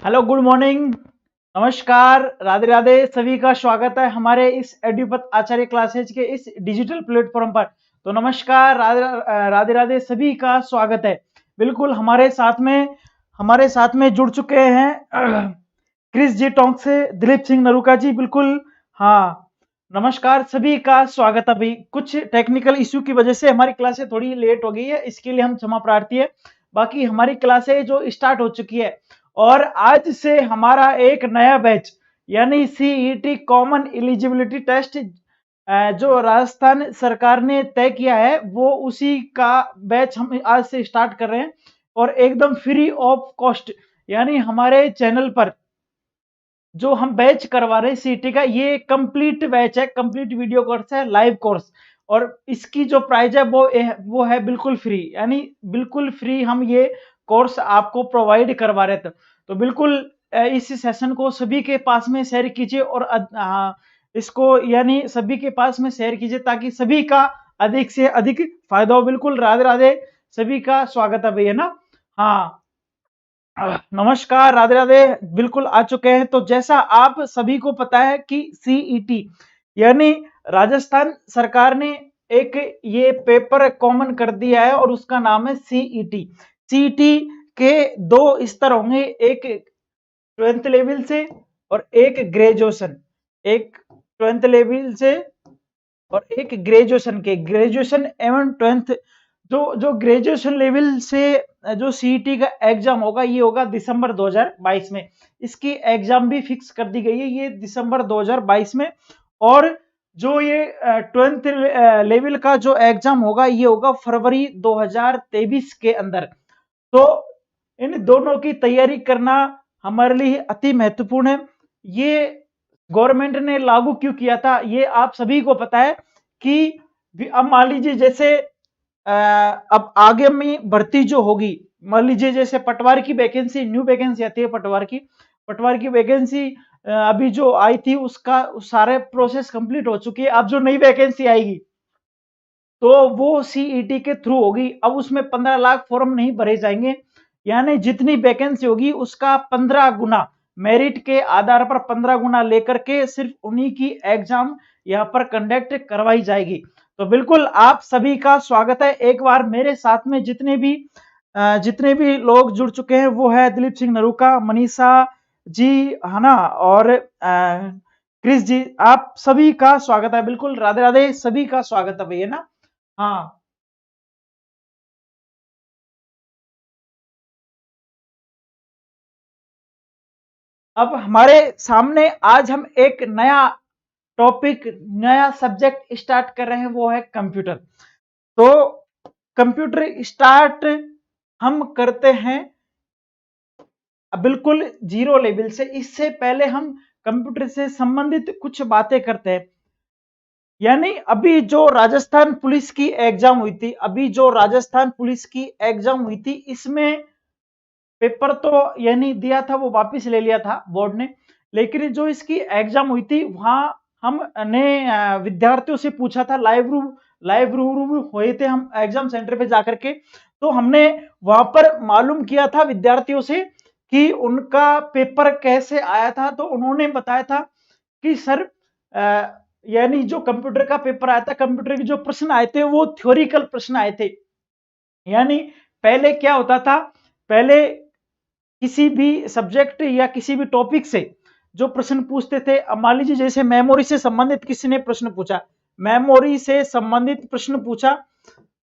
Hello, good morning, नमस्कार, राधे राधे। सभी का स्वागत है हमारे इस एड्यूपथ आचार्य क्लासेज के इस डिजिटल प्लेटफॉर्म पर। तो नमस्कार, राधे राधे राधे, सभी का स्वागत है। बिल्कुल हमारे साथ में जुड़ चुके हैं क्रिस जी टोंक से दिलीप सिंह नरूका जी। बिल्कुल, हाँ, नमस्कार, सभी का स्वागत है। भाई, कुछ टेक्निकल इश्यू की वजह से हमारी क्लासें थोड़ी लेट हो गई है, इसके लिए हम क्षमा प्रार्थी है। बाकी हमारी क्लासें जो स्टार्ट हो चुकी है और आज से हमारा एक नया बैच यानी सीईटी कॉमन एलिजिबिलिटी टेस्ट जो राजस्थान सरकार ने तय किया है, वो उसी का बैच हम आज से स्टार्ट कर रहे हैं और एकदम फ्री ऑफ कॉस्ट। यानी हमारे चैनल पर जो हम बैच करवा रहे हैं सीटी का, ये कंप्लीट बैच है, कंप्लीट वीडियो कोर्स है, लाइव कोर्स। और इसकी जो प्राइस है वो है बिल्कुल फ्री, यानी बिल्कुल फ्री हम ये कोर्स आपको प्रोवाइड करवा रहे थे। तो बिल्कुल इस सेशन को सभी के पास में शेयर कीजिए और इसको यानी सभी के पास में शेयर कीजिए ताकि सभी का अधिक से अधिक फायदा हो। बिल्कुल, राधे राधे, सभी का स्वागत है भैया ना। हाँ, नमस्कार, राधे राधे, बिल्कुल आ चुके हैं। तो जैसा आप सभी को पता है कि सीईटी यानी राजस्थान सरकार ने एक ये पेपर कॉमन कर दिया है और उसका नाम है सीईटी। सीईटी के दो स्तर होंगे, एक 12th लेवल से और एक ग्रेजुएशन। एक 12th लेवल से और एक ग्रेजुएशन के, ग्रेजुएशन एवं 12th। जो ग्रेजुएशन लेवल से जो सीईटी का एग्जाम होगा, ये होगा दिसंबर 2022 में। इसकी एग्जाम भी फिक्स कर दी गई है, ये दिसंबर 2022 में। और जो ये 12th लेवल का जो एग्जाम होगा, ये होगा फरवरी 2023 के अंदर। तो इन दोनों की तैयारी करना हमारे लिए अति महत्वपूर्ण है। ये गवर्नमेंट ने लागू क्यों किया था, ये आप सभी को पता है कि अब मान लीजिए जैसे अब आगे में भर्ती जो होगी, मान लीजिए जैसे पटवार की वैकेंसी, न्यू वैकेंसी आती है पटवार की वैकेंसी अभी जो आई थी उसका सारे प्रोसेस कंप्लीट हो चुकी है। अब जो नई वैकेंसी आएगी तो वो सीईटी के थ्रू होगी। अब उसमें 15 लाख फॉर्म नहीं भरे जाएंगे, यानी जितनी वैकेंसी होगी उसका 15 गुना, मेरिट के आधार पर 15 गुना लेकर के सिर्फ उन्हीं की एग्जाम यहाँ पर कंडक्ट करवाई जाएगी। तो बिल्कुल आप सभी का स्वागत है। एक बार मेरे साथ में जितने भी लोग जुड़ चुके हैं वो है दिलीप सिंह नरूका, मनीषा जी, है ना, और क्रिस जी, आप सभी का स्वागत है। बिल्कुल, राधे राधे, सभी का स्वागत है भैया ना। हाँ, अब हमारे सामने आज हम एक नया टॉपिक, नया सब्जेक्ट स्टार्ट कर रहे हैं, वो है कंप्यूटर। तो कंप्यूटर स्टार्ट हम करते हैं बिल्कुल जीरो लेवल से। इससे पहले हम कंप्यूटर से संबंधित कुछ बातें करते हैं। यानी अभी जो राजस्थान पुलिस की एग्जाम हुई थी, इसमें पेपर तो यानी दिया था, वो वापस ले लिया था बोर्ड ने। लेकिन जो इसकी एग्जाम हुई थी वहां हमने विद्यार्थियों से पूछा था, लाइव रूबरू हुए थे हम एग्जाम सेंटर पे जाकर के। तो हमने वहां पर मालूम किया था विद्यार्थियों से कि उनका पेपर कैसे आया था। तो उन्होंने बताया था कि सर यानी जो कंप्यूटर का पेपर आया था, कंप्यूटर के जो प्रश्न आए थे वो थ्योरिकल प्रश्न आए थे। यानी पहले क्या होता था, पहले किसी भी सब्जेक्ट या किसी भी टॉपिक से जो प्रश्न पूछते थे, अब मान लीजिए जैसे मेमोरी से संबंधित किसी ने प्रश्न पूछा, मेमोरी से संबंधित प्रश्न पूछा,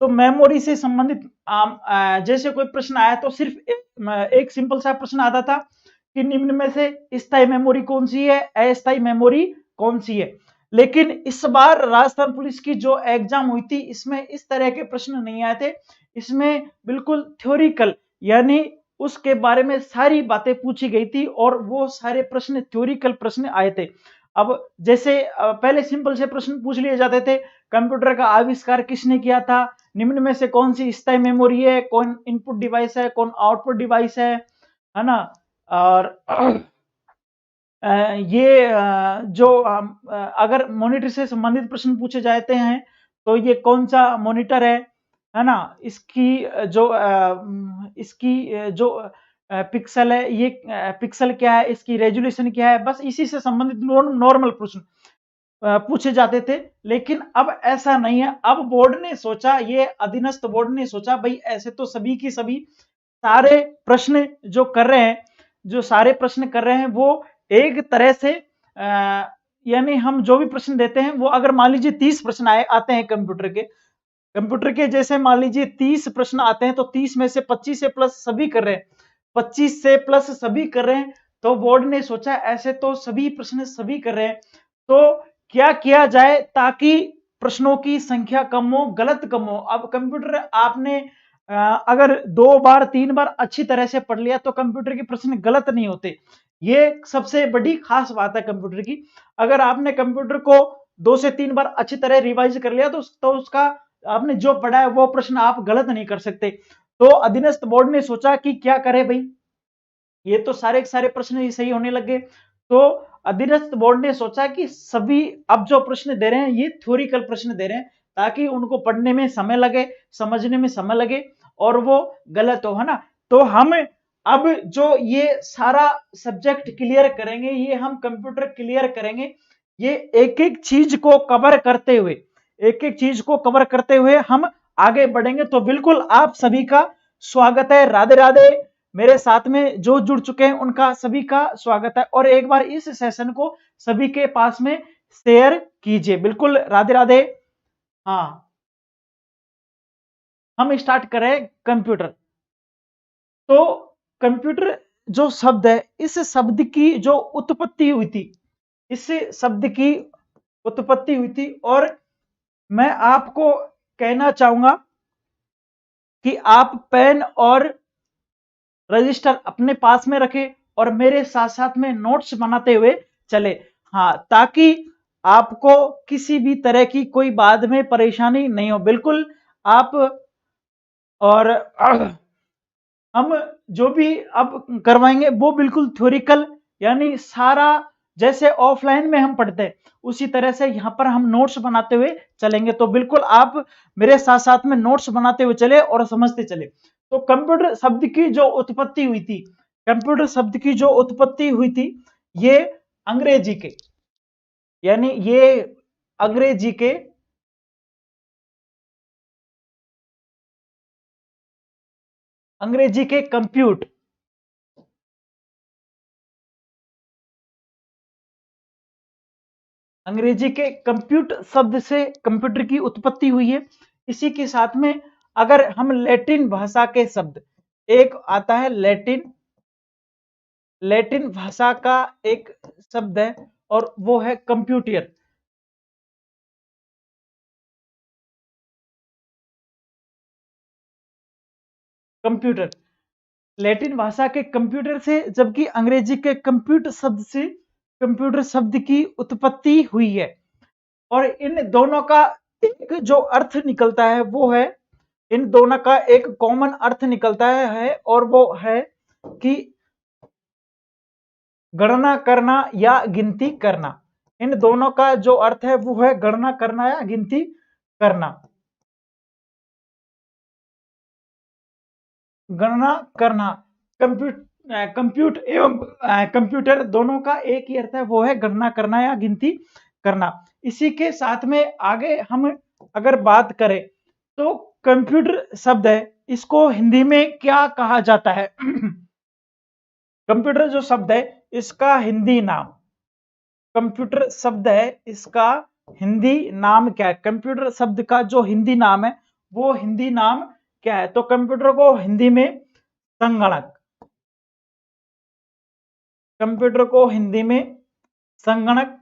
तो मेमोरी से संबंधित जैसे कोई प्रश्न आया तो सिर्फ एक सिंपल सा प्रश्न आता था कि निम्न में से स्थायी मेमोरी कौन सी है, अस्थायी मेमोरी कौन सी है। लेकिन इस बार राजस्थान पुलिस की जो एग्जाम हुई थी, इसमें इस तरह के प्रश्न नहीं आए थे। इसमें बिल्कुल थ्योरिकल यानी उसके बारे में सारी बातें पूछी गई थी और वो सारे प्रश्न थ्योरिकल प्रश्न आए थे। अब जैसे पहले सिंपल से प्रश्न पूछ लिए जाते थे, कंप्यूटर का आविष्कार किसने किया था, निम्न में से कौन सी स्थायी मेमोरी है, कौन इनपुट डिवाइस है, कौन आउटपुट डिवाइस है ना। और ये जो अगर मॉनिटर से संबंधित प्रश्न पूछे जाते हैं तो ये कौन सा मॉनिटर है ना। इसकी जो पिक्सल है, ये पिक्सल क्या है, इसकी रेजोल्यूशन क्या है, बस इसी से संबंधित नॉर्मल प्रश्न पूछे जाते थे। लेकिन अब ऐसा नहीं है। अब बोर्ड ने सोचा, ये अधीनस्थ बोर्ड ने सोचा, भाई ऐसे तो सभी की सभी सारे प्रश्न जो कर रहे हैं, जो सारे प्रश्न कर रहे हैं वो एक तरह से यानी हम जो भी प्रश्न देते हैं वो, अगर मान लीजिए 30 प्रश्न आते हैं कंप्यूटर के जैसे मान लीजिए 30 प्रश्न आते हैं, तो 30 में से 25 से प्लस सभी कर रहे हैं, 25 से प्लस सभी कर रहे हैं, तो बोर्ड ने सोचा ऐसे तो सभी प्रश्न सभी कर रहे हैं, तो क्या किया जाए ताकि प्रश्नों की संख्या कम हो, गलत कम हो। अब कंप्यूटर आपने अगर 2 बार 3 बार अच्छी तरह से पढ़ लिया तो कंप्यूटर के प्रश्न गलत नहीं होते। ये सबसे बड़ी खास बात है कंप्यूटर की। अगर आपने कंप्यूटर को 2 से 3 बार अच्छी तरह रिवाइज कर लिया तो उसका आपने जो पढ़ा है वो प्रश्न आप गलत नहीं कर सकते। तो अधीनस्थ बोर्ड ने सोचा कि क्या करे भाई, ये तो सारे के सारे प्रश्न ही सही होने लगे। तो अधीनस्थ बोर्ड ने सोचा कि सभी अब जो प्रश्न दे रहे हैं ये थ्योरिकल प्रश्न दे रहे हैं, ताकि उनको पढ़ने में समय लगे, समझने में समय लगे और वो गलत हो, है ना। तो हम अब जो ये सारा सब्जेक्ट क्लियर करेंगे, ये हम कंप्यूटर क्लियर करेंगे, ये एक एक चीज को कवर करते हुए, एक एक चीज को कवर करते हुए हम आगे बढ़ेंगे। तो बिल्कुल आप सभी का स्वागत है। राधे राधे। मेरे साथ में जो जुड़ चुके हैं उनका सभी का स्वागत है, और एक बार इस सेशन को सभी के पास में शेयर कीजिए। बिल्कुल राधे राधे। हाँ, हम स्टार्ट करें कंप्यूटर। तो कंप्यूटर जो शब्द है, इस शब्द की जो उत्पत्ति हुई थी, इस शब्द की उत्पत्ति हुई थी, और मैं आपको कहना चाहूंगा कि आप पेन और रजिस्टर अपने पास में रखें और मेरे साथ साथ में नोट्स बनाते हुए चले। हाँ, ताकि आपको किसी भी तरह की कोई बाद में परेशानी नहीं हो। बिल्कुल आप, और हम जो भी अब करवाएंगे वो बिल्कुल थ्योरिकल, यानी सारा जैसे ऑफलाइन में हम पढ़ते हैं उसी तरह से यहाँ पर हम नोट्स बनाते हुए चलेंगे। तो बिल्कुल आप मेरे साथ साथ में नोट्स बनाते हुए चले और समझते चले। तो कंप्यूटर शब्द की जो उत्पत्ति हुई थी, कंप्यूटर शब्द की जो उत्पत्ति हुई थी, ये अंग्रेजी के, यानी ये अंग्रेजी के कंप्यूट, अंग्रेजी के कंप्यूट शब्द से कंप्यूटर की उत्पत्ति हुई है। इसी के साथ में अगर हम लैटिन भाषा के शब्द, एक आता है लैटिन, लैटिन भाषा का एक शब्द है और वो है कंप्यूटर। कंप्यूटर लैटिन भाषा के कंप्यूटर से, जबकि अंग्रेजी के कंप्यूटर शब्द से कंप्यूटर शब्द की उत्पत्ति हुई है। और इन दोनों का एक जो अर्थ निकलता है वो है, इन दोनों का एक कॉमन अर्थ निकलता है और वो है कि गणना करना या गिनती करना। इन दोनों का जो अर्थ है वो है गणना करना या गिनती करना। गणना करना, कंप्यूट एवं कंप्यूटर दोनों का एक ही अर्थ है, वो है गणना करना या गिनती करना। इसी के साथ में आगे हम अगर बात करें तो कंप्यूटर शब्द है, इसको हिंदी में क्या कहा जाता है? कंप्यूटर जो शब्द है इसका हिंदी नाम, कंप्यूटर शब्द है इसका हिंदी नाम क्या है? कंप्यूटर शब्द का जो हिंदी नाम है वो हिंदी नाम क्या है? तो कंप्यूटर को हिंदी में संगणक, कंप्यूटर को हिंदी में संगणक,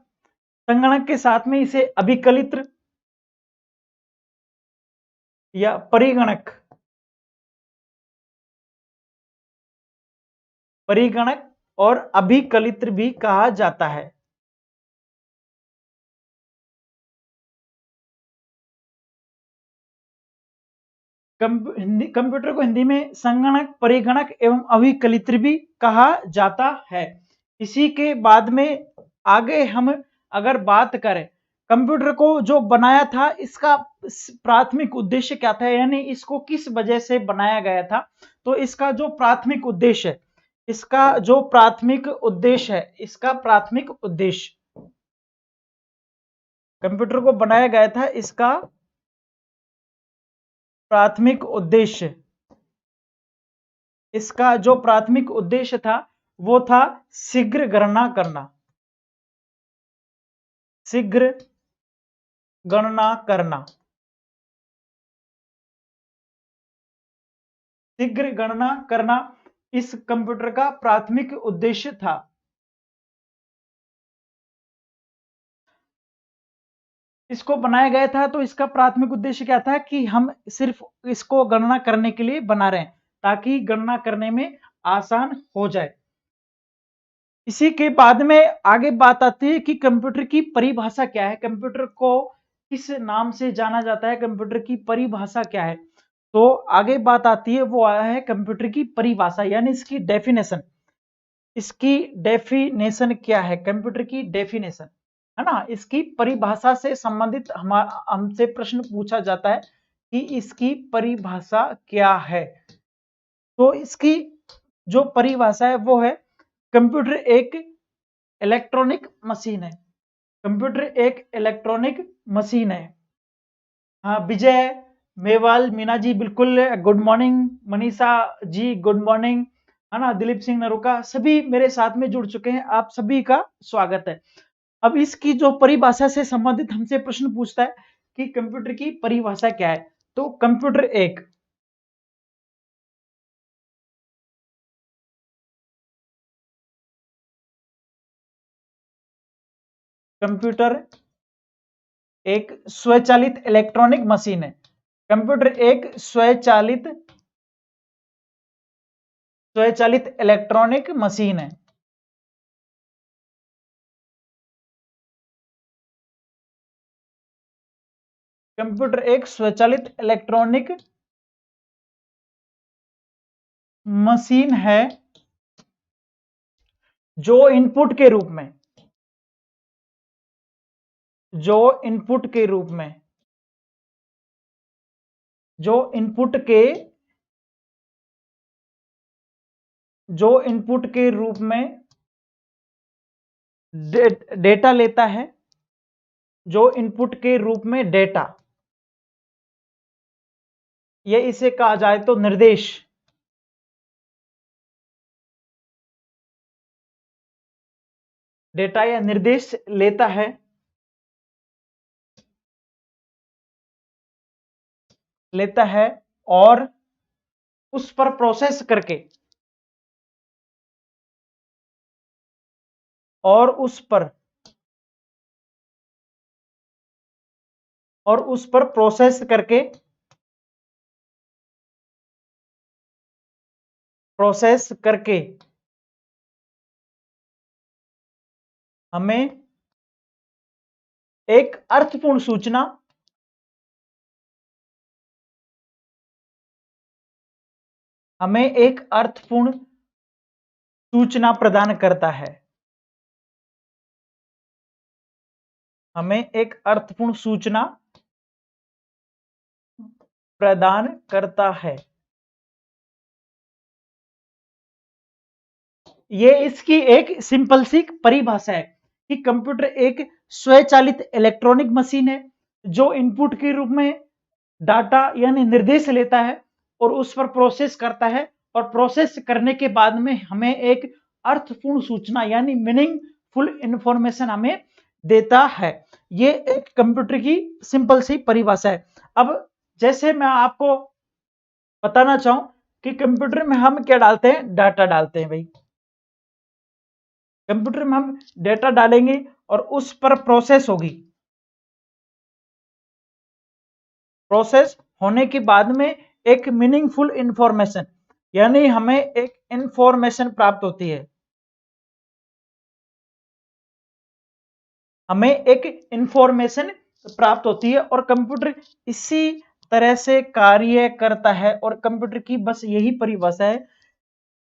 संगणक के साथ में इसे अभिकलित्र या परिगणक, परिगणक और अभिकलित्र भी कहा जाता है। कंप्यूटर को हिंदी में संगणक, परिगणक एवं अभिकलित्र भी कहा जाता है। इसी के बाद में आगे हम अगर बात करें, कंप्यूटर को जो बनाया था इसका प्राथमिक उद्देश्य क्या था, यानी इसको किस वजह से बनाया गया था? तो इसका जो प्राथमिक उद्देश्य है, इसका जो प्राथमिक उद्देश्य है, इसका प्राथमिक उद्देश्य कंप्यूटर को बनाया गया था, इसका प्राथमिक उद्देश्य, इसका जो प्राथमिक उद्देश्य था वो था शीघ्र गणना करना, शीघ्र गणना करना, शीघ्र गणना करना इस कंप्यूटर का प्राथमिक उद्देश्य था। इसको बनाया गया था तो इसका प्राथमिक उद्देश्य क्या था कि हम सिर्फ इसको गणना करने के लिए बना रहे हैं ताकि गणना करने में आसान हो जाए। इसी के बाद में आगे बात आती है कि कंप्यूटर की परिभाषा क्या है, कंप्यूटर को किस नाम से जाना जाता है, कंप्यूटर की परिभाषा क्या है। तो आगे बात आती है वो आया है कंप्यूटर की परिभाषा यानी इसकी डेफिनेशन। इसकी डेफिनेशन क्या है, कंप्यूटर की डेफिनेशन है ना, इसकी परिभाषा से संबंधित हमसे प्रश्न पूछा जाता है कि इसकी परिभाषा क्या है। तो इसकी जो परिभाषा है वो है कंप्यूटर एक इलेक्ट्रॉनिक मशीन है, कंप्यूटर एक इलेक्ट्रॉनिक मशीन है। हाँ विजय मेवाल मीना जी बिल्कुल good morning, Manisha ji good morning, है ना, दिलीप सिंह नरूका सभी मेरे साथ में जुड़ चुके हैं, आप सभी का स्वागत है। अब इसकी जो परिभाषा से संबंधित हमसे प्रश्न पूछता है कि कंप्यूटर की परिभाषा क्या है। तो कंप्यूटर एक स्वचालित इलेक्ट्रॉनिक मशीन है। कंप्यूटर एक स्वचालित इलेक्ट्रॉनिक मशीन है। कंप्यूटर एक स्वचालित इलेक्ट्रॉनिक मशीन है जो इनपुट के रूप में, जो इनपुट के रूप में, जो इनपुट के, जो इनपुट के रूप में डेटा लेता है, जो इनपुट के रूप में डेटा, ये इसे कहा जाए तो निर्देश, डेटा या निर्देश लेता है, लेता है और उस पर प्रोसेस करके, और उस पर प्रोसेस करके, हमें एक अर्थपूर्ण सूचना, हमें एक अर्थपूर्ण सूचना प्रदान करता है, हमें एक अर्थपूर्ण सूचना प्रदान करता है। ये इसकी एक सिंपल सी परिभाषा है कि कंप्यूटर एक स्वचालित इलेक्ट्रॉनिक मशीन है जो इनपुट के रूप में डाटा यानी निर्देश लेता है और उस पर प्रोसेस करता है, और प्रोसेस करने के बाद में हमें एक अर्थपूर्ण सूचना यानी मीनिंगफुल इंफॉर्मेशन हमें देता है। ये एक कंप्यूटर की सिंपल सी परिभाषा है। अब जैसे मैं आपको बताना चाहूं कि कंप्यूटर में हम क्या डालते हैं, डाटा डालते हैं भाई, कंप्यूटर में हम डेटा डालेंगे और उस पर प्रोसेस होगी, प्रोसेस होने के बाद में एक मीनिंगफुल इंफॉर्मेशन यानी हमें एक इंफॉर्मेशन प्राप्त होती है, हमें एक इंफॉर्मेशन प्राप्त होती है और कंप्यूटर इसी तरह से कार्य करता है। और कंप्यूटर की बस यही परिभाषा है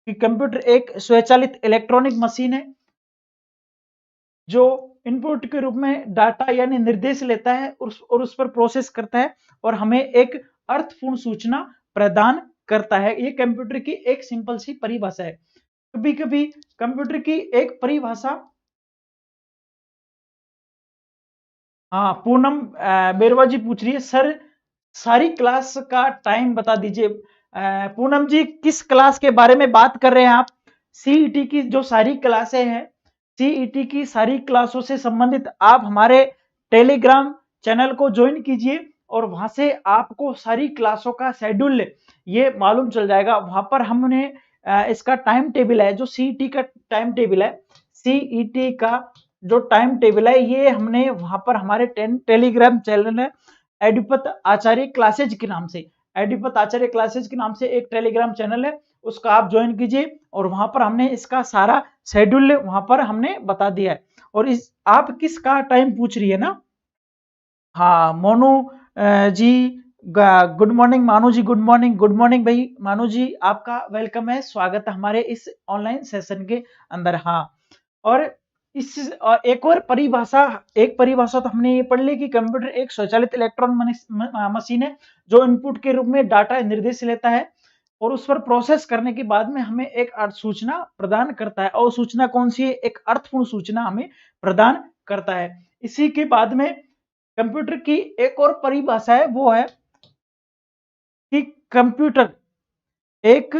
कि कंप्यूटर एक स्वचालित इलेक्ट्रॉनिक मशीन है जो इनपुट के रूप में डाटा यानी निर्देश लेता है और उस पर प्रोसेस करता है और हमें एक अर्थपूर्ण सूचना प्रदान करता है। ये कंप्यूटर की एक सिंपल सी परिभाषा है। कभी कभी कंप्यूटर की एक परिभाषा, हाँ पूनम बेरवा जी पूछ रही है सर सारी क्लास का टाइम बता दीजिए। पूनम जी किस क्लास के बारे में बात कर रहे हैं आप? सीईटी की जो सारी क्लासें हैं, सीईटी की सारी क्लासों से संबंधित आप हमारे टेलीग्राम चैनल को ज्वाइन कीजिए और वहां से आपको सारी क्लासों का शेड्यूल ये मालूम चल जाएगा। वहां पर हमने इसका टाइम टेबल है, जो सीईटी का टाइम टेबल है, सीईटी का जो टाइम टेबल है ये हमने वहां पर हमारे टेलीग्राम चैनल है एडुपत आचार्य क्लासेज के नाम से, एडुपत आचार्य क्लासेज के नाम से एक टेलीग्राम चैनल है, उसका आप ज्वाइन कीजिए और वहां पर हमने इसका सारा शेड्यूल वहां पर हमने बता दिया है। और इस आप किसका टाइम पूछ रही है ना? हाँ मोनू जी, गुड मॉर्निंग मानू जी, गुड मॉर्निंग, गुड मॉर्निंग भाई मानू जी, आपका वेलकम है, स्वागत है हमारे इस ऑनलाइन सेशन के अंदर। हाँ और इस एक और परिभाषा, एक परिभाषा तो हमने ये पढ़ ली कि कंप्यूटर एक स्वचालित इलेक्ट्रॉन मशीन है जो इनपुट के रूप में डाटा निर्देश लेता है और उस पर प्रोसेस करने के बाद में हमें एक सूचना प्रदान करता है। और सूचना कौन सी है? एक अर्थपूर्ण सूचना हमें प्रदान करता है। इसी के बाद में कंप्यूटर की एक और परिभाषा है, वो है कि कंप्यूटर एक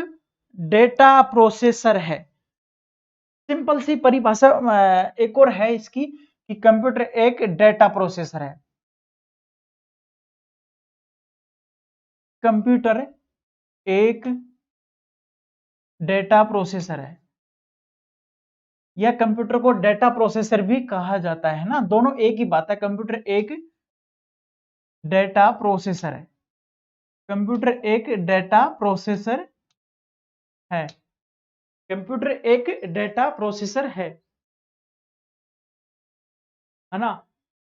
डेटा प्रोसेसर है। सिंपल सी परिभाषा एक और है इसकी कि कंप्यूटर एक डेटा प्रोसेसर है। कंप्यूटर एक डेटा प्रोसेसर है, या कंप्यूटर को डेटा प्रोसेसर भी कहा जाता है ना, दोनों एक ही बात है। कंप्यूटर एक डेटा प्रोसेसर है, कंप्यूटर एक डेटा प्रोसेसर है, कंप्यूटर एक डेटा प्रोसेसर है ना।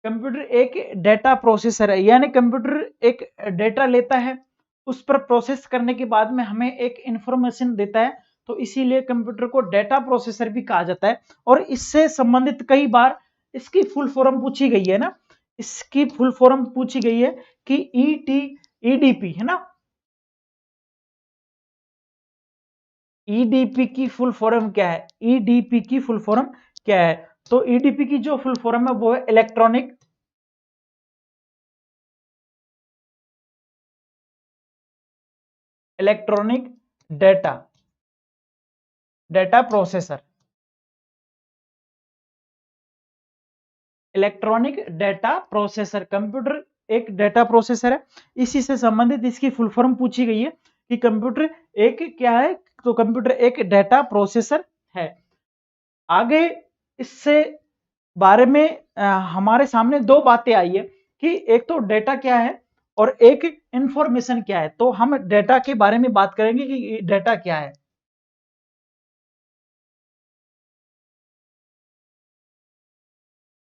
कंप्यूटर एक डेटा प्रोसेसर है, यानी कंप्यूटर एक डेटा लेता है, उस पर प्रोसेस करने के बाद में हमें एक इंफॉर्मेशन देता है, तो इसीलिए कंप्यूटर को डेटा प्रोसेसर भी कहा जाता है। और इससे संबंधित कई बार इसकी फुल फॉर्म पूछी गई है ना, इसकी फुल फॉर्म पूछी गई है कि ईडीपी है ना, ईडीपी की फुल फॉर्म क्या है? ईडीपी की फुल फॉर्म क्या है? तो ईडीपी की जो फुल फॉर्म है वो है electronic electronic data data processor, electronic data processor. Computer एक डेटा प्रोसेसर है, इसी से संबंधित इसकी फुल फॉर्म पूछी गई है कि कंप्यूटर एक क्या है, तो कंप्यूटर एक डेटा प्रोसेसर है। आगे इससे बारे में हमारे सामने दो बातें आई है कि एक तो डेटा क्या है और एक इंफॉर्मेशन क्या है। तो हम डेटा के बारे में बात करेंगे कि डेटा क्या है।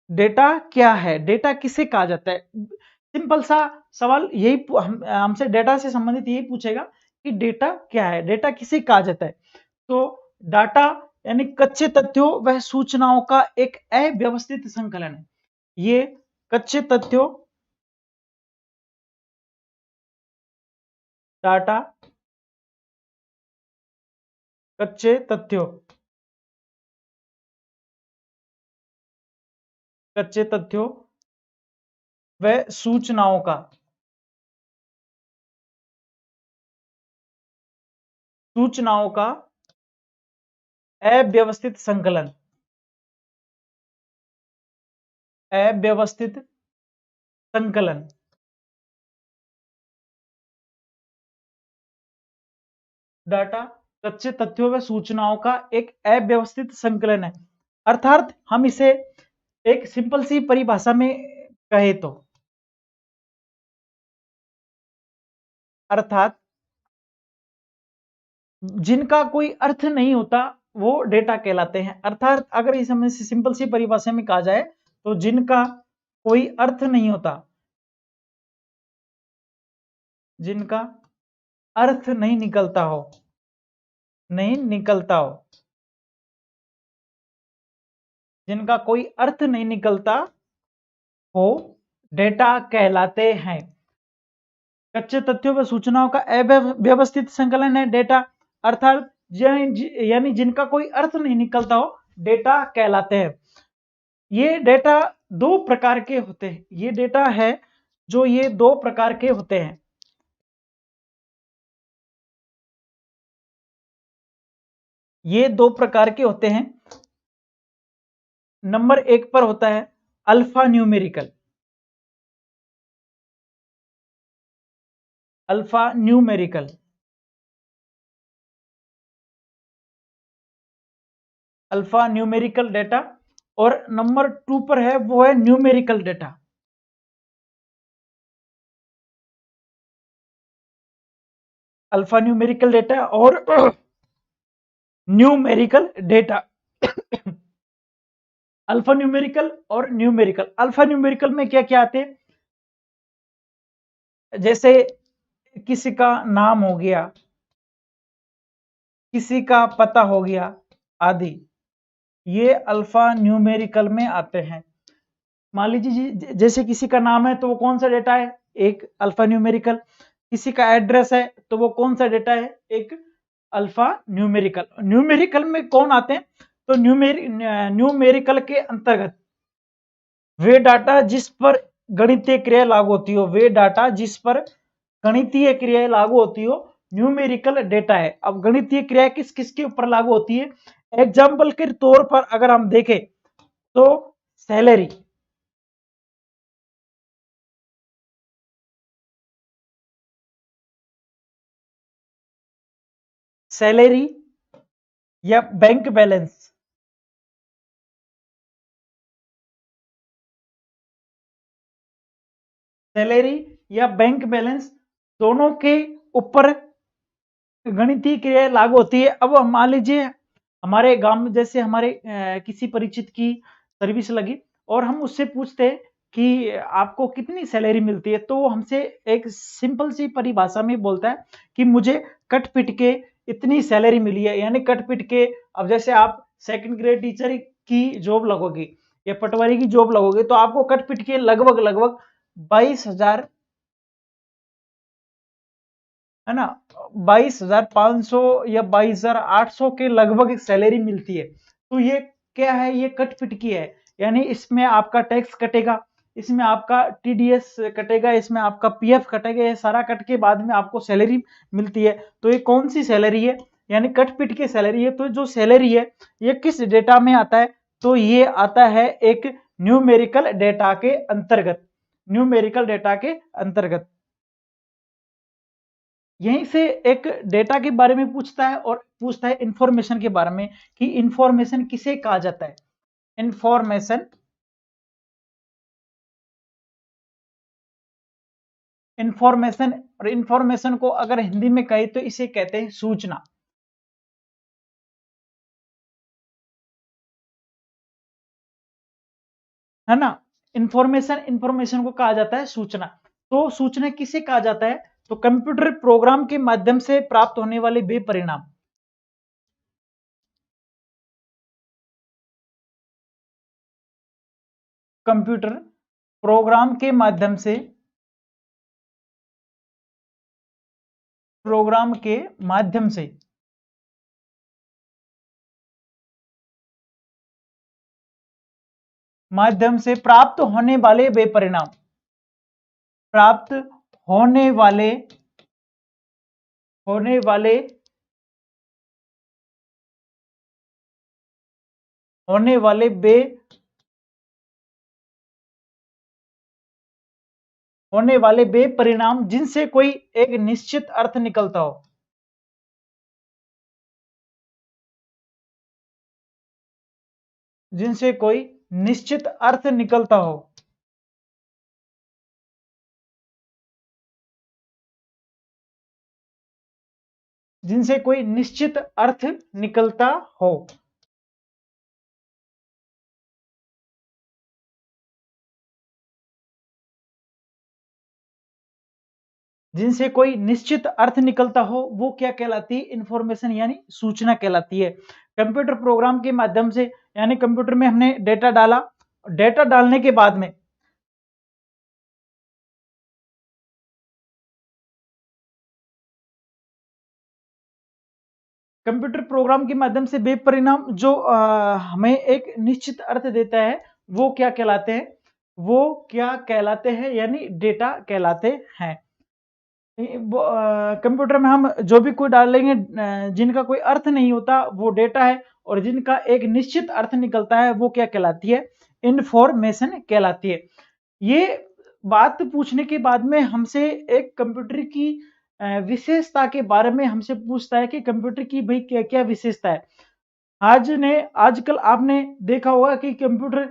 डेटा क्या है, डेटा किसे कहा जाता है? सिंपल सा सवाल यही हमसे डेटा से संबंधित यही पूछेगा कि डेटा क्या है, डेटा किसे कहा जाता है। तो डाटा यानी कच्चे तथ्यों व सूचनाओं का एक अव्यवस्थित संकलन है। ये कच्चे तथ्यों, डाटा कच्चे तथ्यों, कच्चे तथ्यों व सूचनाओं का, सूचनाओं का अव्यवस्थित संकलन, अव्यवस्थित संकलन। डाटा कच्चे तथ्यों व सूचनाओं का एक अव्यवस्थित संकलन है। अर्थात हम इसे एक सिंपल सी परिभाषा में कहे तो, अर्थात जिनका कोई अर्थ नहीं होता वो डेटा कहलाते हैं। अर्थात अगर इस हमें सिंपल सी परिभाषा में कहा जाए तो जिनका कोई अर्थ नहीं होता, जिनका अर्थ नहीं निकलता हो, नहीं निकलता हो, जिनका कोई अर्थ नहीं निकलता हो, डेटा कहलाते हैं। कच्चे तथ्यों व सूचनाओं का अव्यवस्थित संकलन है डेटा। अर्थात यानी जिनका कोई अर्थ नहीं निकलता हो, डेटा कहलाते हैं। ये डेटा दो प्रकार के होते हैं। ये डेटा है जो ये दो प्रकार के होते हैं। ये दो प्रकार के होते हैं। नंबर एक पर होता है alpha numerical. Alpha numerical, alpha numerical data. और नंबर टू पर है वो है numerical data. Alpha numerical data और न्यूमेरिकल डेटा। अल्फा न्यूमेरिकल और न्यूमेरिकल। अल्फा न्यूमेरिकल में क्या क्या आते हैं, जैसे किसी का नाम हो गया, किसी का पता हो गया आदि, ये अल्फा न्यूमेरिकल में आते हैं। मान लीजिए जैसे किसी का नाम है तो वो कौन सा डेटा है, एक अल्फा न्यूमेरिकल। किसी का एड्रेस है तो वो कौन सा डेटा है, एक अल्फा न्यूमेरिकल। न्यूमेरिकल में कौन आते हैं, तो न्यूमेरिकल के अंतर्गत वे डाटा जिस पर गणितीय क्रिया लागू होती हो, वे डाटा जिस पर गणितीय क्रिया लागू होती हो, न्यूमेरिकल डेटा है। अब गणितीय क्रिया किस किस के ऊपर लागू होती है, एग्जाम्पल के तौर पर अगर हम देखें तो सैलरी, सैलरी या बैंक बैलेंस, सैलरी या बैंक बैलेंस, दोनों के ऊपर गणितीय क्रिया लागू होती है। अब मान लीजिए हमारे गांव में जैसे हमारे किसी परिचित की सर्विस लगी और हम उससे पूछते हैं कि आपको कितनी सैलरी मिलती है, तो वो हमसे एक सिंपल सी परिभाषा में बोलता है कि मुझे कट पिट के इतनी सैलरी मिली है। यानी कट पिट के, अब जैसे आप सेकंड ग्रेड टीचर की जॉब लगोगी या पटवारी की जॉब लगोगे तो आपको कट पिट के लगभग लगभग 22,000, है ना, 22,500 या 22,800 के लगभग सैलरी मिलती है। तो ये क्या है, ये कट पिट की है। यानी इसमें आपका टैक्स कटेगा, इसमें आपका टीडीएस कटेगा, इसमें आपका पीएफ कटेगा, ये सारा कट के बाद में आपको सैलरी मिलती है। तो ये कौन सी सैलरी है, यानी कट पिट के सैलरी है। तो जो सैलरी है ये किस डेटा में आता है, तो ये आता है एक न्यूमेरिकल डेटा के अंतर्गत, न्यूमेरिकल डेटा के अंतर्गत। यहीं से एक डेटा के बारे में पूछता है और पूछता है इंफॉर्मेशन के बारे में कि इंफॉर्मेशन किसे कहा जाता है। इंफॉर्मेशन, इंफॉर्मेशन, और इंफॉर्मेशन को अगर हिंदी में कहे तो इसे कहते हैं सूचना, है ना। इंफॉर्मेशन, इंफॉर्मेशन को कहा जाता है सूचना। तो सूचना किसे कहा जाता है, तो कंप्यूटर प्रोग्राम के माध्यम से प्राप्त होने वाले वे परिणाम, कंप्यूटर प्रोग्राम के माध्यम से, प्रोग्राम के माध्यम से प्राप्त होने वाले वे परिणाम, प्राप्त होने वाले, होने वाले, होने वाले वे, होने वाले वे परिणाम जिनसे कोई एक निश्चित अर्थ निकलता हो, जिनसे कोई निश्चित अर्थ निकलता हो, जिनसे कोई निश्चित अर्थ निकलता हो, जिनसे कोई निश्चित अर्थ निकलता हो, वो क्या कहलाती है, इंफॉर्मेशन यानी सूचना कहलाती है। कंप्यूटर प्रोग्राम के माध्यम से, यानी कंप्यूटर में हमने डेटा डाला, डेटा डालने के बाद में कंप्यूटर प्रोग्राम के माध्यम से वे परिणाम जो हमें एक निश्चित अर्थ देता है वो क्या कहलाते हैं, वो क्या कहलाते हैं, यानी डेटा कहलाते हैं। कंप्यूटर में हम जो भी कोई डालेंगे जिनका कोई अर्थ नहीं होता वो डेटा है, और जिनका एक निश्चित अर्थ निकलता है वो क्या कहलाती है, इंफॉर्मेशन कहलाती है। ये बात पूछने के बाद में हमसे एक कंप्यूटर की विशेषता के बारे में हमसे पूछता है कि कंप्यूटर की भाई क्या क्या विशेषता है। आजकल आपने देखा होगा कि कंप्यूटर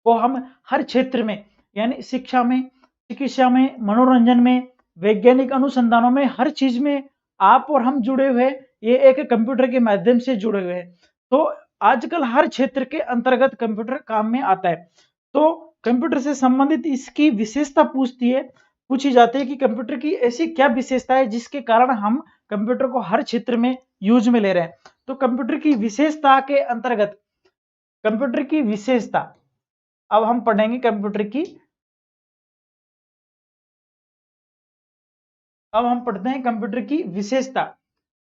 को हम हर क्षेत्र में, यानी शिक्षा में, चिकित्सा में, मनोरंजन में, वैज्ञानिक अनुसंधानों में, हर चीज में आप और हम जुड़े हुए, ये एक कंप्यूटर के माध्यम से जुड़े हुए हैं। तो आजकल हर क्षेत्र के अंतर्गत कंप्यूटर काम में आता है। तो कंप्यूटर से संबंधित इसकी विशेषता पूछी जाती है कि कंप्यूटर की ऐसी क्या विशेषता है जिसके कारण हम कंप्यूटर को हर क्षेत्र में यूज में ले रहे हैं। तो कंप्यूटर की विशेषता के अंतर्गत कंप्यूटर की विशेषता अब हम पढ़ेंगे। अब हम पढ़ते हैं कंप्यूटर की विशेषता,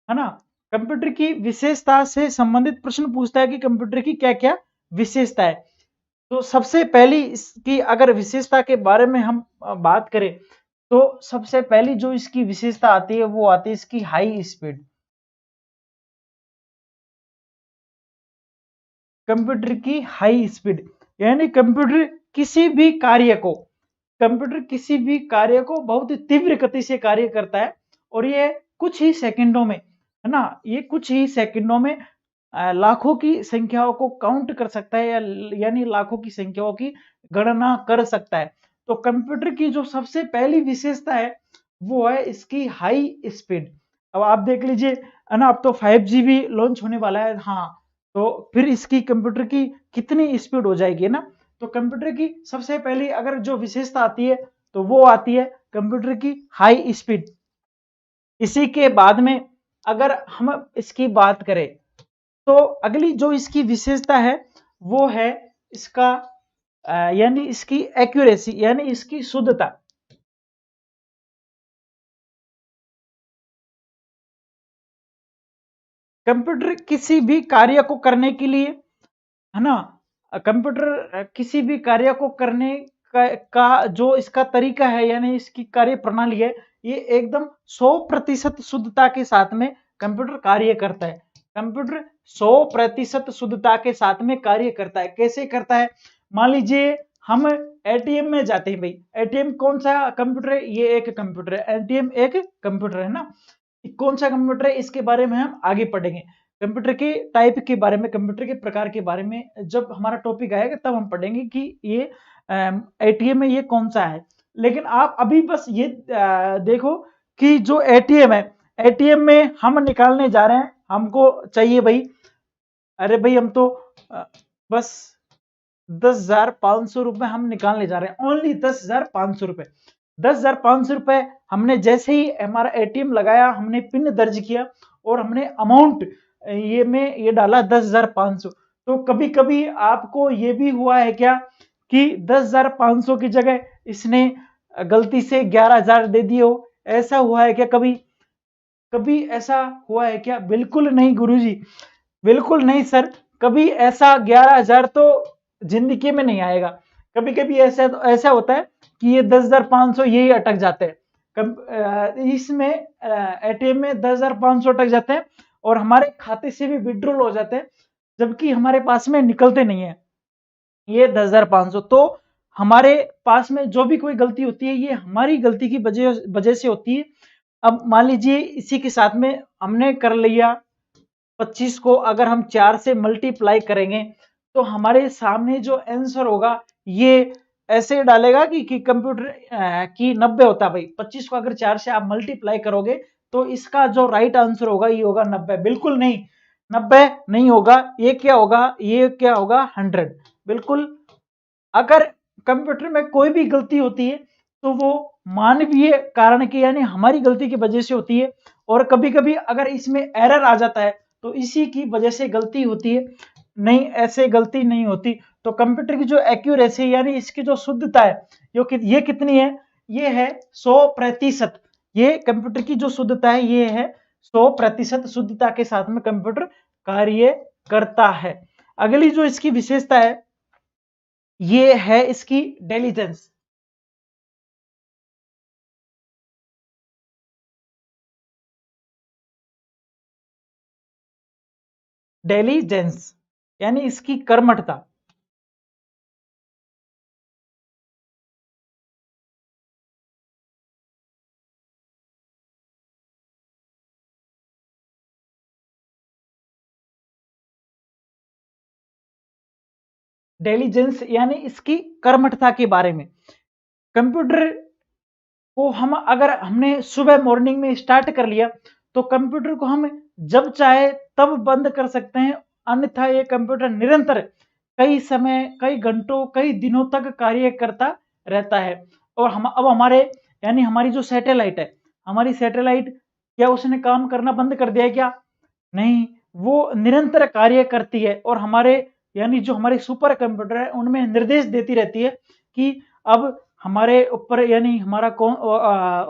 है ना। कंप्यूटर की विशेषता से संबंधित प्रश्न पूछता है कि कंप्यूटर की क्या क्या विशेषता है। तो सबसे पहली इसकी अगर विशेषता के बारे में हम बात करें तो सबसे पहली जो इसकी विशेषता आती है वो आती है इसकी हाई स्पीड। कंप्यूटर की हाई स्पीड, यानी कंप्यूटर किसी भी कार्य को बहुत तीव्र गति से कार्य करता है, और ये कुछ ही सेकंडों में, है ना, ये कुछ ही सेकंडों में लाखों की संख्याओं को काउंट कर सकता है, यानी लाखों की संख्याओं की गणना कर सकता है। तो कंप्यूटर की जो सबसे पहली विशेषता है वो है इसकी हाई स्पीड। अब आप देख लीजिए, है ना, अब तो 5G भी लॉन्च होने वाला है, हाँ, तो फिर इसकी कंप्यूटर की कितनी स्पीड हो जाएगी ना। तो कंप्यूटर की सबसे पहली अगर जो विशेषता आती है तो वो आती है कंप्यूटर की हाई स्पीड। इसी के बाद में अगर हम इसकी बात करें तो अगली जो इसकी विशेषता है वो है इसका यानी इसकी एक्यूरेसी, यानी इसकी शुद्धता। कंप्यूटर किसी भी कार्य को करने के लिए, है ना, कंप्यूटर किसी भी कार्य को करने का जो इसका तरीका है, यानी इसकी कार्य प्रणाली है, ये एकदम 100% शुद्धता के साथ में कंप्यूटर कार्य करता है। कंप्यूटर 100% शुद्धता के साथ में कार्य करता है। कैसे करता है, मान लीजिए हम एटीएम में जाते हैं, भाई एटीएम कौन सा कंप्यूटर है, ये एक कंप्यूटर है, एटीएम एक कंप्यूटर है ना। कौन सा कंप्यूटर है इसके बारे में हम आगे पढ़ेंगे। कंप्यूटर के टाइप के बारे में, कंप्यूटर के प्रकार के बारे में जब हमारा टॉपिक आएगा तब हम पढ़ेंगे कि ये एटीएम में ये कौन सा है। लेकिन आप अभी बस ये देखो कि जो एटीएम है, एटीएम में हम निकालने जा रहे हैं, हमको चाहिए भाई, अरे भाई हम तो बस 10,500 रुपए हम निकालने जा रहे हैं, ओनली 10,500 रुपए। 10,500 रुपए हमने जैसे ही हमारा एटीएम लगाया, हमने पिन दर्ज किया और हमने अमाउंट ये डाला 10,500। तो कभी कभी आपको ये भी हुआ है क्या कि 10,500 की जगह इसने गलती से 11,000 दे दिए हो, ऐसा हुआ है क्या कभी? कभी ऐसा हुआ है क्या? बिल्कुल नहीं गुरुजी, बिल्कुल नहीं सर, कभी ऐसा 11,000 तो जिंदगी में नहीं आएगा। कभी कभी ऐसा होता है कि ये 10,500 यही अटक जाते हैं। इसमें एटीएम में 10,500 अटक जाते हैं और हमारे खाते से भी विड्रॉल हो जाते हैं, जबकि हमारे पास में निकलते नहीं है ये 10,500। तो हमारे पास में जो भी कोई गलती होती है ये हमारी गलती की वजह से होती है। अब मान लीजिए इसी के साथ में हमने कर लिया 25 को अगर हम 4 से मल्टीप्लाई करेंगे तो हमारे सामने जो आंसर होगा ये ऐसे डालेगा कि कंप्यूटर की 90 होता है भाई। 25 को अगर 4 से आप मल्टीप्लाई करोगे तो इसका जो राइट आंसर होगा ये होगा 90। बिल्कुल नहीं, 90 नहीं होगा, ये क्या होगा, ये क्या होगा 100। बिल्कुल, अगर कंप्यूटर में कोई भी गलती होती है तो वो मानवीय कारण की, यानी हमारी गलती की वजह से होती है। और कभी कभी अगर इसमें एरर आ जाता है तो इसी की वजह से गलती होती है, नहीं ऐसे गलती नहीं होती। तो कंप्यूटर की जो एक्यूरेसी यानी इसकी जो शुद्धता है ये कितनी है? ये है 100%। ये कंप्यूटर की जो शुद्धता है ये है 100% शुद्धता के साथ में कंप्यूटर कार्य करता है। अगली जो इसकी विशेषता है ये है इसकी डेलीजेंस। डेलीजेंस यानी इसकी कर्मठता। डेलीजेंस यानी इसकी कर्मठता के बारे में। कंप्यूटर को हम अगर हमने सुबह मॉर्निंग में स्टार्ट कर लिया तो कंप्यूटर को हम जब चाहे तब बंद कर सकते हैं, अन्यथा ये कंप्यूटर निरंतर कई समय, कई घंटों, कई दिनों तक कार्य करता रहता है। और हम अब हमारे यानी हमारी जो सैटेलाइट है, हमारी सैटेलाइट क्या उसने काम करना बंद कर दिया है क्या? नहीं, वो निरंतर कार्य करती है और हमारे यानी जो हमारे सुपर कंप्यूटर है उनमें निर्देश देती रहती है कि अब हमारे ऊपर यानी हमारा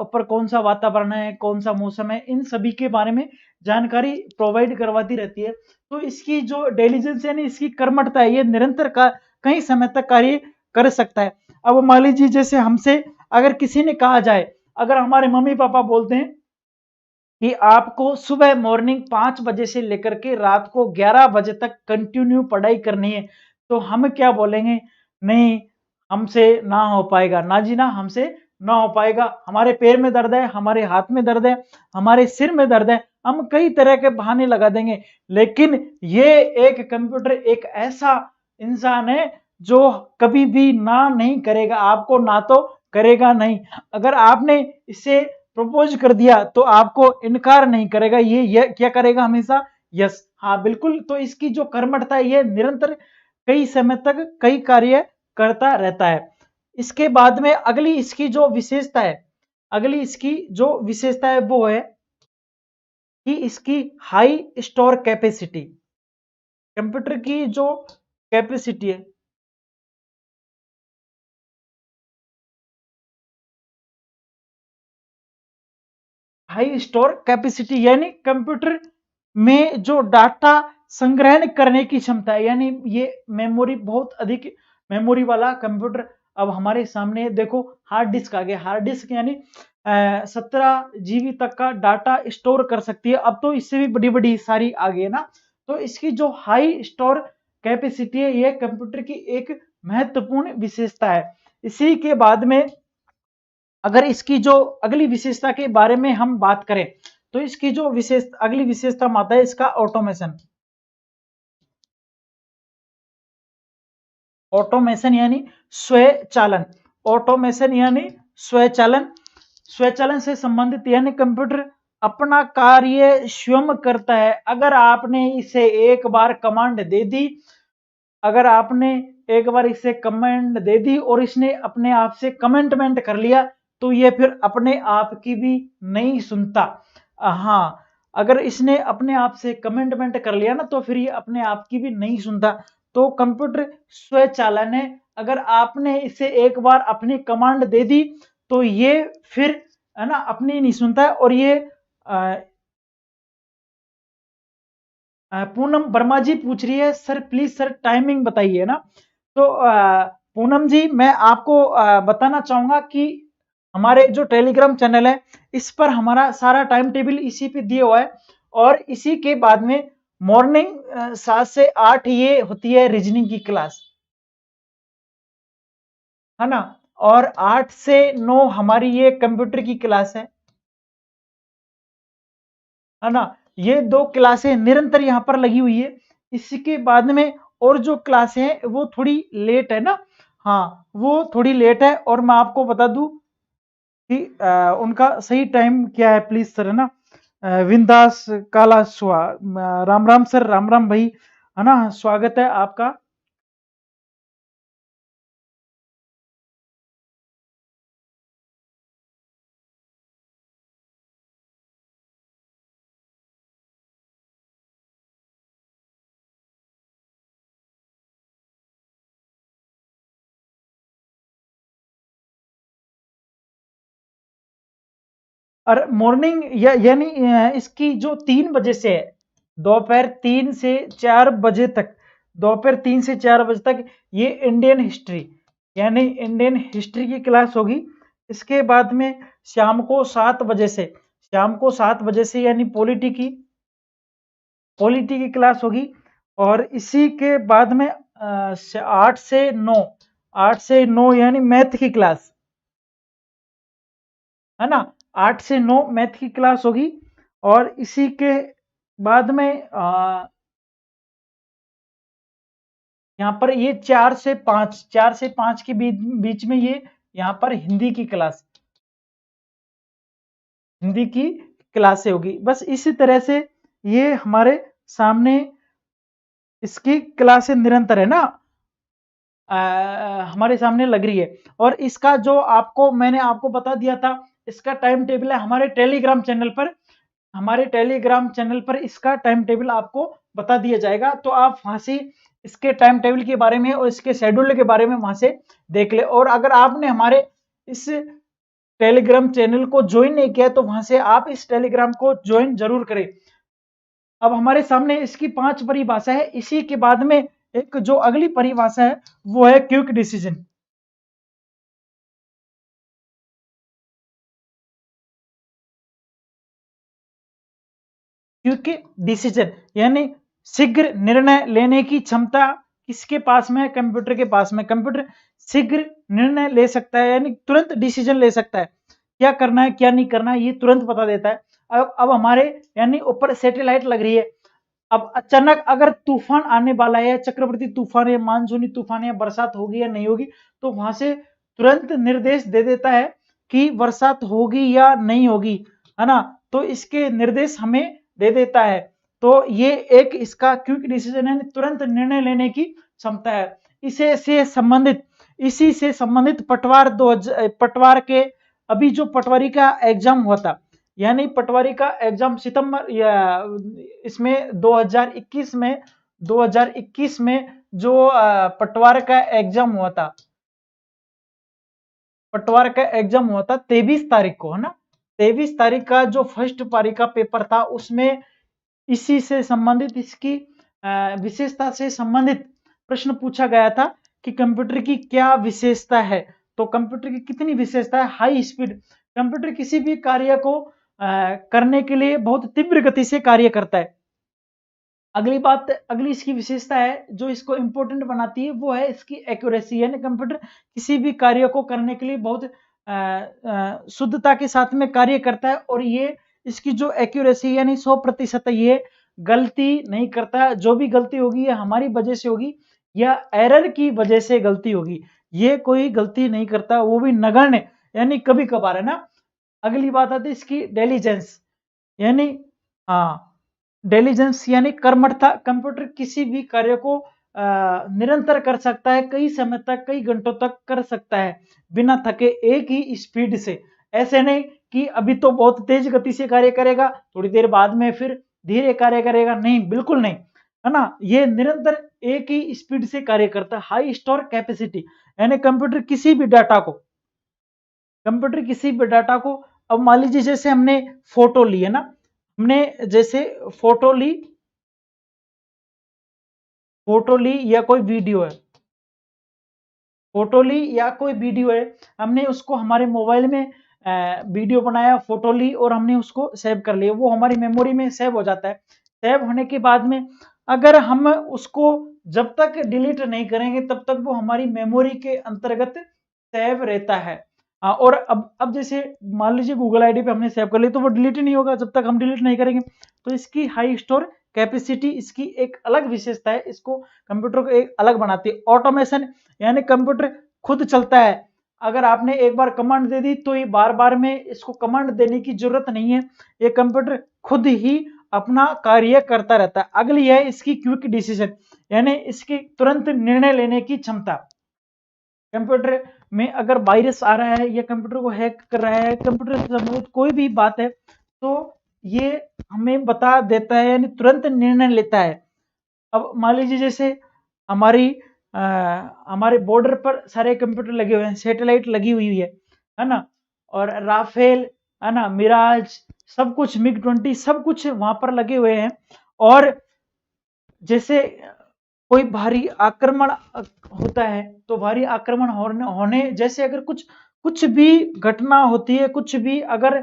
ऊपर कौन सा वातावरण है, कौन सा मौसम है, इन सभी के बारे में जानकारी प्रोवाइड करवाती रहती है। तो इसकी जो डेलीजेंस यानी इसकी कर्मठता है, ये निरंतर का कई समय तक कार्य कर सकता है। अब मान लीजिए जैसे हमसे अगर किसी ने कहा जाए, अगर हमारे मम्मी पापा बोलते हैं कि आपको सुबह मॉर्निंग 5 बजे से लेकर के रात को 11 बजे तक कंटिन्यू पढ़ाई करनी है, तो हम क्या बोलेंगे? नहीं, हमसे ना हो पाएगा, ना जी ना, हमसे ना हो पाएगा। हमारे पैर में दर्द है, हमारे हाथ में दर्द है, हमारे सिर में दर्द है, हम कई तरह के बहाने लगा देंगे। लेकिन ये एक कंप्यूटर एक ऐसा इंसान है जो कभी भी ना नहीं करेगा, आपको ना तो करेगा नहीं। अगर आपने इसे प्रपोज कर दिया तो आपको इनकार नहीं करेगा, ये क्या करेगा हमेशा? यस। हाँ बिल्कुल, तो इसकी जो कर्मठता है ये निरंतर कई समय तक कई कार्य करता रहता है। इसके बाद में अगली इसकी जो विशेषता है, अगली इसकी जो विशेषता है वो है कि इसकी हाई स्टोर कैपेसिटी। कंप्यूटर की जो कैपेसिटी है, हाई स्टोर कैपेसिटी यानी कंप्यूटर में जो डाटा संग्रहण करने की क्षमता है, यानी ये मेमोरी बहुत अधिक मेमोरी वाला कंप्यूटर। अब हमारे सामने देखो हार्ड डिस्क आ गया। हार्ड डिस्क यानी 17 GB तक का डाटा स्टोर कर सकती है। अब तो इससे भी बड़ी बड़ी सारी आ गई है ना। तो इसकी जो हाई स्टोर कैपेसिटी है ये कंप्यूटर की एक महत्वपूर्ण विशेषता है। इसी के बाद में अगर इसकी जो अगली विशेषता के बारे में हम बात करें तो इसकी जो अगली विशेषता आता है इसका ऑटोमेशन। ऑटोमेशन यानी स्वचालन। ऑटोमेशन यानी स्वचालन। स्वचालन से संबंधित यानी कंप्यूटर अपना कार्य स्वयं करता है। अगर आपने इसे एक बार कमांड दे दी, अगर आपने एक बार इसे कमेंट दे दी और इसने अपने आप से कमेंटमेंट कर लिया तो ये फिर अपने आप की भी नहीं सुनता। हाँ, अगर इसने अपने आप से कमेंटमेंट कर लिया ना तो फिर ये अपने आप की भी नहीं सुनता। तो कंप्यूटर स्वचालन है। अगर आपने इसे एक बार अपनी कमांड दे दी तो ये फिर है ना अपनी नहीं सुनता है। और ये पूनम वर्मा जी पूछ रही है सर प्लीज सर टाइमिंग बताइए ना। तो पूनम जी मैं आपको बताना चाहूंगा कि हमारे जो टेलीग्राम चैनल है इस पर हमारा सारा टाइम टेबल इसी पे दिया हुआ है। और इसी के बाद में मॉर्निंग 7 से 8 ये होती है रीजनिंग की क्लास, है ना। और 8 से 9 हमारी ये कंप्यूटर की क्लास है ना। ये दो क्लासें निरंतर यहाँ पर लगी हुई है। इसके बाद में और जो क्लासें हैं वो थोड़ी लेट है ना। हाँ, वो थोड़ी लेट है और मैं आपको बता दूं कि उनका सही टाइम क्या है प्लीज सर, है ना। विंदास काला सुहा, राम राम सर, राम राम भाई, है ना, स्वागत है आपका। और मॉर्निंग यानी इसकी जो 3 बजे से है, दोपहर 3 से 4 बजे तक, दोपहर 3 से 4 बजे तक ये इंडियन हिस्ट्री यानी इंडियन हिस्ट्री की क्लास होगी। इसके बाद में शाम को 7 बजे से, शाम को 7 बजे से यानी पॉलिटी की क्लास होगी। और इसी के बाद में 8 से 9, 8 से 9 यानी मैथ की क्लास, है ना, 8 से 9 मैथ की क्लास होगी। और इसी के बाद में यहाँ पर ये 4 से 5, 4 से 5 के बीच में ये यहाँ पर हिंदी की क्लास, हिंदी की क्लासें होगी। बस इसी तरह से ये हमारे सामने इसकी क्लासें निरंतर है ना, हमारे सामने लग रही है। और इसका जो आपको मैंने आपको बता दिया था, इसका टाइम टेबल है हमारे टेलीग्राम चैनल पर, हमारे टेलीग्राम चैनल पर इसका टाइम टेबल आपको बता दिया जाएगा। तो आप वहां से इसके टाइम टेबल के बारे में और इसके शेड्यूल के बारे में वहां से देख ले। और अगर आपने हमारे इस टेलीग्राम चैनल को ज्वाइन नहीं किया तो वहां से आप इस टेलीग्राम को ज्वाइन जरूर करें। अब हमारे सामने इसकी 5 परिभाषा है। इसी के बाद में एक जो अगली परिभाषा है वो है क्विक डिसीजन। क्विक डिसीजन यानी शीघ्र निर्णय लेने की क्षमता किसके पास में है? कंप्यूटर के पास में। कंप्यूटर शीघ्र निर्णय ले सकता है यानी तुरंत डिसीजन ले सकता है, क्या करना है क्या नहीं करना है ये तुरंत बता देता है। अब हमारे यानी ऊपर सैटेलाइट लग रही है, अब अचानक अगर तूफान आने वाला है, चक्रवर्ती तूफान या मानसूनी तूफान या बरसात होगी या नहीं होगी, तो वहां से तुरंत निर्देश दे देता है कि बरसात होगी या नहीं होगी, है ना। तो इसके निर्देश हमें दे देता है। तो ये एक इसका क्विक डिसीजन है, तुरंत निर्णय लेने की क्षमता है। इसी से संबंधित पटवार के अभी जो पटवारी का एग्जाम हुआ था, यानी पटवारी का एग्जाम सितंबर या इसमें 2021 में जो पटवार का एग्जाम हुआ था, पटवार का एग्जाम हुआ था 23 तारीख को, है ना। 23 तारीख का जो फर्स्ट पारी का पेपर था उसमें इसी से संबंधित, इसकी विशेषता से संबंधित प्रश्न पूछा गया था कि कंप्यूटर की क्या विशेषता है। तो कंप्यूटर की कितनी विशेषता है? High speed. कंप्यूटर किसी भी कार्य को करने के लिए बहुत तीव्र गति से कार्य करता है। अगली इसकी विशेषता है जो इसको इंपॉर्टेंट बनाती है वो है इसकी एक्यूरेसी, यानी कंप्यूटर किसी भी कार्य को करने के लिए बहुत शुद्धता के साथ में कार्य करता है। और ये इसकी जो एक्यूरेसी यानी 100% है, ये गलती नहीं करता। जो भी गलती होगी ये हमारी वजह से होगी या एरर की वजह से गलती होगी, ये कोई गलती नहीं करता, वो भी नगण्य यानी कभी कभार, है ना। अगली बात आती है इसकी डेलीजेंस, यानी हाँ डेलीजेंस यानी कर्मठता। कंप्यूटर किसी भी कार्य को निरंतर कर सकता है, कई समय तक, कई घंटों तक कर सकता है बिना थके, एक ही स्पीड से। ऐसे नहीं कि अभी तो बहुत तेज गति से कार्य करेगा, थोड़ी देर बाद में फिर धीरे कार्य करेगा, नहीं, बिल्कुल नहीं, है ना। ये निरंतर एक ही स्पीड से कार्य करता है। हाई स्टोर कैपेसिटी यानी कंप्यूटर किसी भी डाटा को, अब मान लीजिए जैसे हमने फोटो ली है ना, हमने जैसे फोटो ली या कोई वीडियो है, फोटो ली या कोई वीडियो है, हमने उसको हमारे मोबाइल में वीडियो बनाया, फोटो ली और हमने उसको सेव कर लिया, वो हमारी मेमोरी में सेव हो जाता है। सेव होने के बाद में अगर हम उसको जब तक डिलीट नहीं करेंगे तब तक वो हमारी मेमोरी के अंतर्गत सेव रहता है। और अब जैसे मान लीजिए गूगल आईडी पे हमने सेव कर लिया तो वो डिलीट ही नहीं होगा जब तक हम डिलीट नहीं करेंगे। तो इसकी हाई स्टोर कैपेसिटी इसकी एक अलग विशेषता है, इसको कंप्यूटर को एक अलग बनाती है। ऑटोमेशन यानी कंप्यूटर खुद चलता है, अगर आपने एक बार कमांड दे दी तो ये बार बार में इसको कमांड देने की जरूरत नहीं है, ये कंप्यूटर खुद ही अपना कार्य करता रहता है। अगली है इसकी क्विक डिसीजन यानी इसकी तुरंत निर्णय लेने की क्षमता। कंप्यूटर में अगर वायरस आ रहा है या कंप्यूटर को हैक कर रहा है, कंप्यूटर से संबंधित कोई भी बात है तो ये हमें बता देता है यानी तुरंत निर्णय लेता है। अब मान लीजिए जैसे हमारे बॉर्डर पर सारे कंप्यूटर लगे हुए हैं, सैटेलाइट लगी हुई है ना। और राफेल है ना, मिराज, सब कुछ, MiG-20 सब कुछ वहां पर लगे हुए हैं। और जैसे कोई भारी आक्रमण होता है तो भारी आक्रमण होने जैसे अगर कुछ कुछ भी घटना होती है, कुछ भी अगर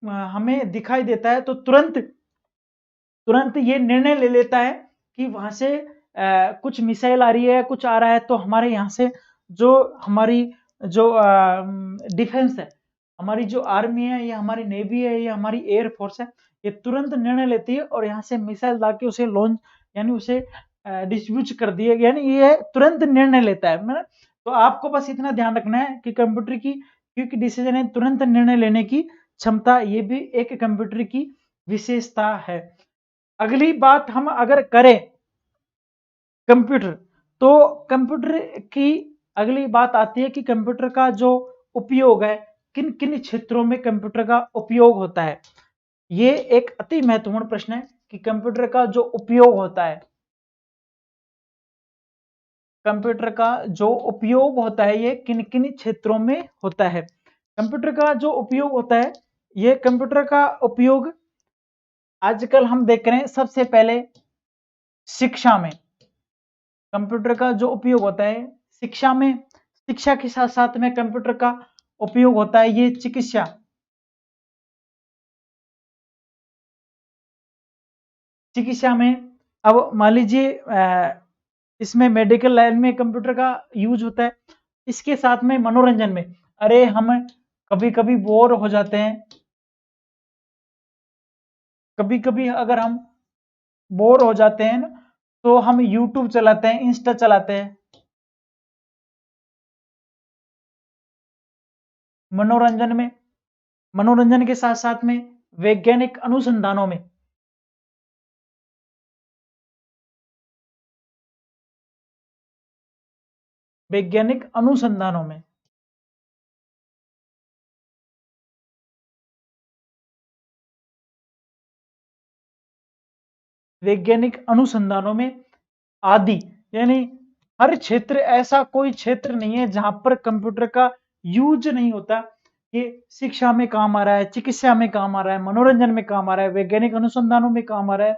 हमें दिखाई देता है तो तुरंत तुरंत ये निर्णय ले लेता है कि वहां से कुछ मिसाइल आ रही है, कुछ आ रहा है, तो हमारे यहाँ से जो हमारी जो डिफेंस है, हमारी जो आर्मी है या हमारी नेवी है या हमारी एयरफोर्स है, ये तुरंत निर्णय लेती है और यहाँ से मिसाइल लाके उसे लॉन्च यानी उसे डिस्ट्रीब्यूट कर दिया, यानी ये तुरंत निर्णय लेता है। तो आपको बस इतना ध्यान रखना है कि कंप्यूटर की क्विक डिसीजन है, तुरंत निर्णय लेने की क्षमता, ये भी एक कंप्यूटर की विशेषता है। अगली बात हम अगर करें कंप्यूटर, तो कंप्यूटर की अगली बात आती है कि कंप्यूटर का जो उपयोग है, किन किन क्षेत्रों में कंप्यूटर का उपयोग होता है। ये एक अति महत्वपूर्ण प्रश्न है कि कंप्यूटर का जो उपयोग होता है, कंप्यूटर का जो उपयोग होता है ये किन किन क्षेत्रों में होता है। कंप्यूटर का जो उपयोग होता है, ये कंप्यूटर का उपयोग आजकल हम देख रहे हैं सबसे पहले शिक्षा में। कंप्यूटर का जो उपयोग होता है शिक्षा में, शिक्षा के साथ साथ में कंप्यूटर का उपयोग होता है ये चिकित्सा, चिकित्सा में। अब मान लीजिए इसमें मेडिकल लाइन में कंप्यूटर का यूज होता है। इसके साथ में मनोरंजन में, अरे हम कभी कभी बोर हो जाते हैं, कभी कभी अगर हम बोर हो जाते हैं ना, तो हम यूट्यूब चलाते हैं, इंस्टा चलाते हैं। मनोरंजन में, मनोरंजन के साथ साथ में वैज्ञानिक अनुसंधानों में, वैज्ञानिक अनुसंधानों में, वैज्ञानिक अनुसंधानों में आदि, यानी हर क्षेत्र, ऐसा कोई क्षेत्र नहीं है जहां पर कंप्यूटर का यूज नहीं होता। ये शिक्षा में काम आ रहा है, चिकित्सा में काम आ रहा है, मनोरंजन में काम आ रहा है, वैज्ञानिक अनुसंधानों में काम आ रहा है,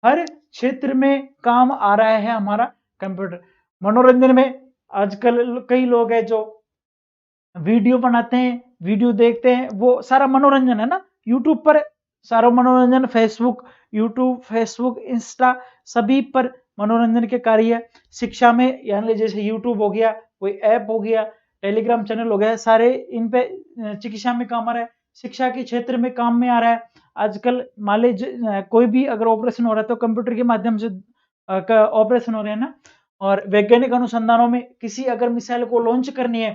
हर क्षेत्र में काम आ रहा है हमारा कंप्यूटर। मनोरंजन में आजकल कई लोग हैं जो वीडियो बनाते हैं, वीडियो देखते हैं, वो सारा मनोरंजन है ना, यूट्यूब पर सारा मनोरंजन, फेसबुक, यूट्यूब, फेसबुक, इंस्टा, सभी पर मनोरंजन के कार्य है। शिक्षा में यानी जैसे यूट्यूब हो गया, कोई ऐप हो गया, टेलीग्राम चैनल हो गया, सारे इन पे चिकित्सा में काम आ रहा है, शिक्षा के क्षेत्र में काम में आ रहा है। आजकल मान लीजिए कोई भी अगर ऑपरेशन हो रहा है तो कंप्यूटर के माध्यम से ऑपरेशन हो रहे हैं ना। और वैज्ञानिक अनुसंधानों में किसी अगर मिसाइल को लॉन्च करनी है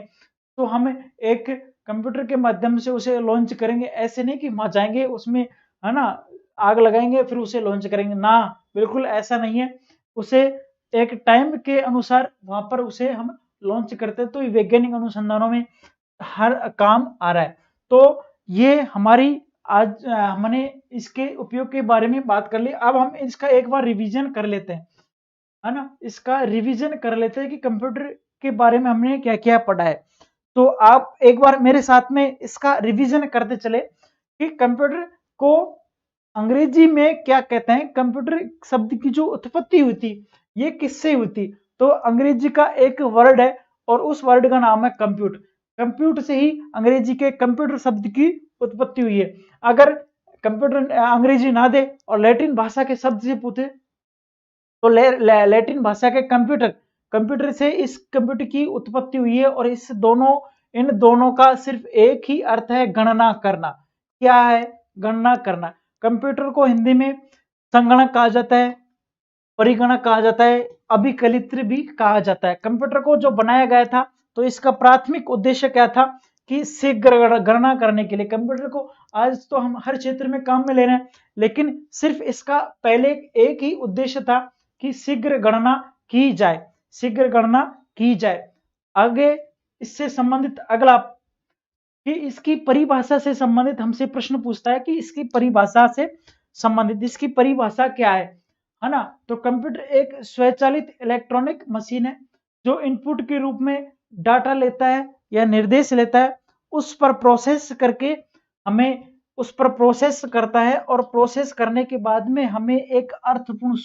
तो हम एक कंप्यूटर के माध्यम से उसे लॉन्च करेंगे, ऐसे नहीं कि वहां जाएंगे उसमें है ना आग लगाएंगे फिर उसे लॉन्च करेंगे ना, बिल्कुल ऐसा नहीं है। उसे एक टाइम के अनुसार वहां पर उसे हम लॉन्च करते हैं। तो वैज्ञानिक अनुसंधानों में हर काम आ रहा है। तो ये हमारी आज हमने इसके उपयोग के बारे में बात कर ली। अब हम इसका एक बार रिवीजन कर लेते हैं, है ना, इसका रिवीजन कर लेते हैं कि कंप्यूटर के बारे में हमने क्या क्या पढ़ा है। तो आप एक बार मेरे साथ में इसका रिवीजन करते चले कि कंप्यूटर को अंग्रेजी में क्या कहते हैं, कंप्यूटर शब्द की जो उत्पत्ति हुई थी ये किससे हुई थी। तो अंग्रेजी का एक वर्ड है और उस वर्ड का नाम है कंप्यूट। कंप्यूट से ही अंग्रेजी के कंप्यूटर शब्द की उत्पत्ति हुई है। अगर कंप्यूटर अंग्रेजी ना दे और लैटिन भाषा के शब्द से पूछे तो लैटिन भाषा के कंप्यूटर, कंप्यूटर से इस कंप्यूटर की उत्पत्ति हुई है। और इस दोनों, इन दोनों का सिर्फ एक ही अर्थ है, गणना करना। क्या है? गणना करना। कंप्यूटर को हिंदी में संगणक कहा जाता है, परिगणक कहा जाता है, अभिकलित्र भी कहा जाता है। कंप्यूटर को जो बनाया गया था तो इसका प्राथमिक उद्देश्य क्या था कि शीघ्र गणना करने के लिए। कंप्यूटर को आज तो हम हर क्षेत्र में काम में ले रहे हैं, लेकिन सिर्फ इसका पहले एक ही उद्देश्य था कि शीघ्र गणना की जाए, शीघ्र गणना की जाए। आगे इससे संबंधित अगला कि इसकी परिभाषा से संबंधित हमसे प्रश्न पूछता है कि इसकी परिभाषा से संबंधित इसकी परिभाषा क्या है ना। तो कंप्यूटर एक स्वचालित इलेक्ट्रॉनिक मशीन है जो इनपुट के रूप में डाटा लेता है या निर्देश लेता है, उस पर प्रोसेस करके हमें उस पर प्रोसेस करता है और प्रोसेस करने के बाद में हमें एक अर्थपूर्ण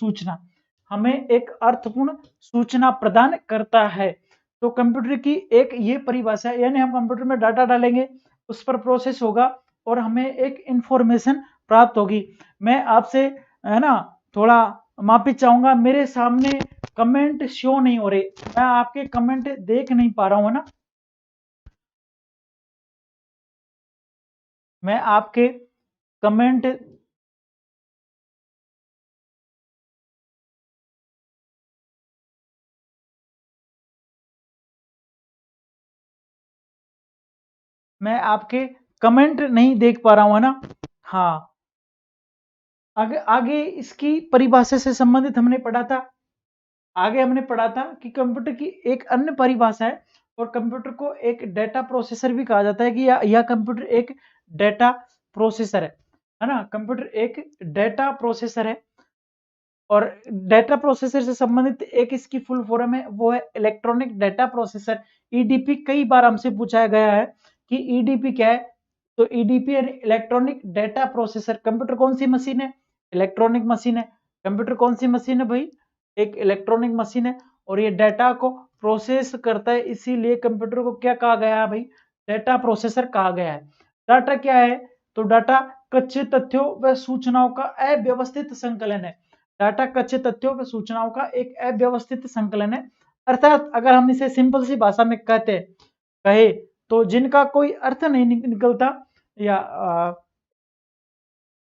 सूचना प्रदान करता है। तो कंप्यूटर की एक ये परिभाषा है, यानी हम कंप्यूटर में डाटा डालेंगे, उस पर प्रोसेस होगा और हमें एक इंफॉर्मेशन प्राप्त होगी। मैं आपसे है ना थोड़ा माफी चाहूंगा, मेरे सामने कमेंट शो नहीं हो रहे, मैं आपके कमेंट देख नहीं पा रहा हूं, है ना। मैं आपके कमेंट नहीं देख पा रहा हूं, है ना। हाँ, आगे आगे इसकी परिभाषा से संबंधित हमने पढ़ा था। आगे हमने पढ़ा था कि कंप्यूटर की एक अन्य परिभाषा है, और कंप्यूटर को एक डेटा प्रोसेसर भी कहा जाता है कि यह कंप्यूटर एक डेटा प्रोसेसर है ना। कंप्यूटर एक डेटा प्रोसेसर है, और डेटा प्रोसेसर से संबंधित एक इसकी फुल फॉर्म है, वो है इलेक्ट्रॉनिक डेटा प्रोसेसर, ईडीपी। कई बार हमसे पूछा गया है कि ईडीपी क्या है, तो ईडीपी यानी इलेक्ट्रॉनिक डेटा प्रोसेसर। कंप्यूटर कौन सी मशीन है? इलेक्ट्रॉनिक मशीन है। कंप्यूटर कौन सी मशीन है भाई? एक इलेक्ट्रॉनिक मशीन है, और ये डाटा को प्रोसेस करता है, इसीलिए कंप्यूटर को क्या कहा गया है भाई? डेटा प्रोसेसर कहा गया है। डाटा क्या है? तो डाटा कच्चे तथ्यों व सूचनाओं का अव्यवस्थित संकलन है। डाटा कच्चे तथ्यों व सूचनाओं का एक अव्यवस्थित संकलन है। अर्थात अगर हम इसे सिंपल सी भाषा में कहे तो जिनका कोई अर्थ नहीं निकलता, या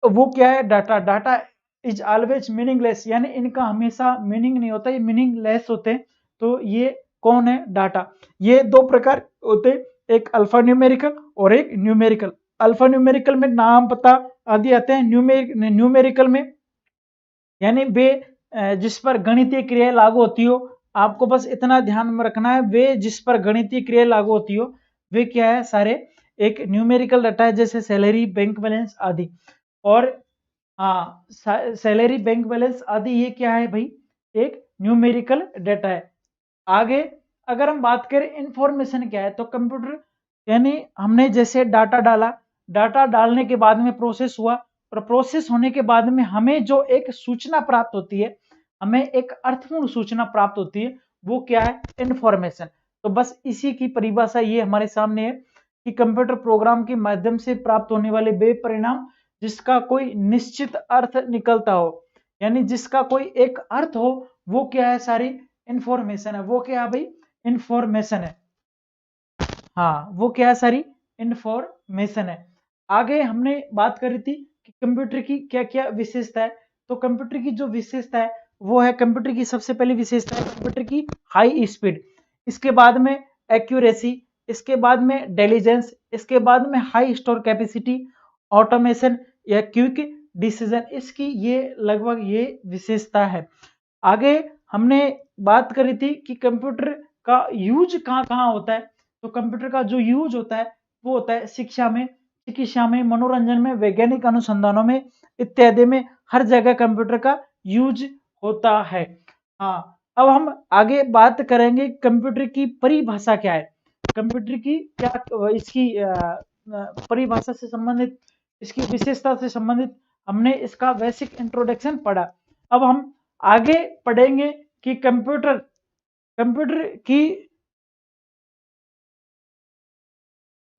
वो क्या है? Data. Data is always meaningless, यानी इनका हमेशा मीनिंग नहीं होता, ये मीनिंगलेस होते हैं। तो ये कौन है? डाटा। ये दो प्रकार होते हैं, एक अल्फा न्यूमेरिकल और एक न्यूमेरिकल। अल्फा न्यूमेरिकल में नाम पता आदि आते हैं। न्यूमेरिकल में यानी वे जिस पर गणितीय क्रिया लागू होती हो, आपको बस इतना ध्यान में रखना है, वे जिस पर गणितीय क्रिया लागू होती हो वे क्या है? सारे एक न्यूमेरिकल डाटा है, जैसे सैलरी, बैंक बैलेंस आदि। और हाँ, सैलरी, बैंक बैलेंस आदि ये क्या है भाई? एक न्यूमेरिकल डाटा है। आगे अगर हम बात करें इंफॉर्मेशन क्या है, तो कंप्यूटर यानी हमने जैसे डाटा डाला, डाटा डालने के बाद में प्रोसेस हुआ, और प्रोसेस होने के बाद में हमें जो एक सूचना प्राप्त होती है, हमें एक अर्थपूर्ण सूचना प्राप्त होती है, वो क्या है? इंफॉर्मेशन। तो बस इसी की परिभाषा ये हमारे सामने है कि कंप्यूटर प्रोग्राम के माध्यम से प्राप्त होने वाले वे परिणाम जिसका कोई निश्चित अर्थ निकलता हो, यानी जिसका कोई एक अर्थ हो, वो क्या है? सारी इंफॉर्मेशन है। वो क्या है भाई? इंफॉर्मेशन है। हाँ, वो क्या है? सारी इंफॉर्मेशन है। आगे हमने बात करी थी कि कंप्यूटर की क्या क्या विशेषता है। तो कंप्यूटर की जो विशेषता है वो है, कंप्यूटर की सबसे पहली विशेषता है कंप्यूटर की हाई स्पीड, इसके बाद में एक्यूरेसी, इसके बाद में डेलीजेंस, इसके बाद में हाई स्टोर कैपेसिटी, ऑटोमेशन या क्विक डिसीजन। इसकी ये लगभग ये विशेषता है। आगे हमने बात करी थी कि कंप्यूटर का यूज कहाँ कहाँ होता है। तो कंप्यूटर का जो यूज होता है वो होता है शिक्षा में, चिकित्सा में, मनोरंजन में, वैज्ञानिक अनुसंधानों में इत्यादि में, हर जगह कंप्यूटर का यूज होता है। हाँ, अब हम आगे बात करेंगे कंप्यूटर की परिभाषा क्या है। कंप्यूटर की क्या इसकी परिभाषा से संबंधित, इसकी विशेषता से संबंधित हमने इसका बेसिक इंट्रोडक्शन पढ़ा। अब हम आगे पढ़ेंगे कि कंप्यूटर कंप्यूटर की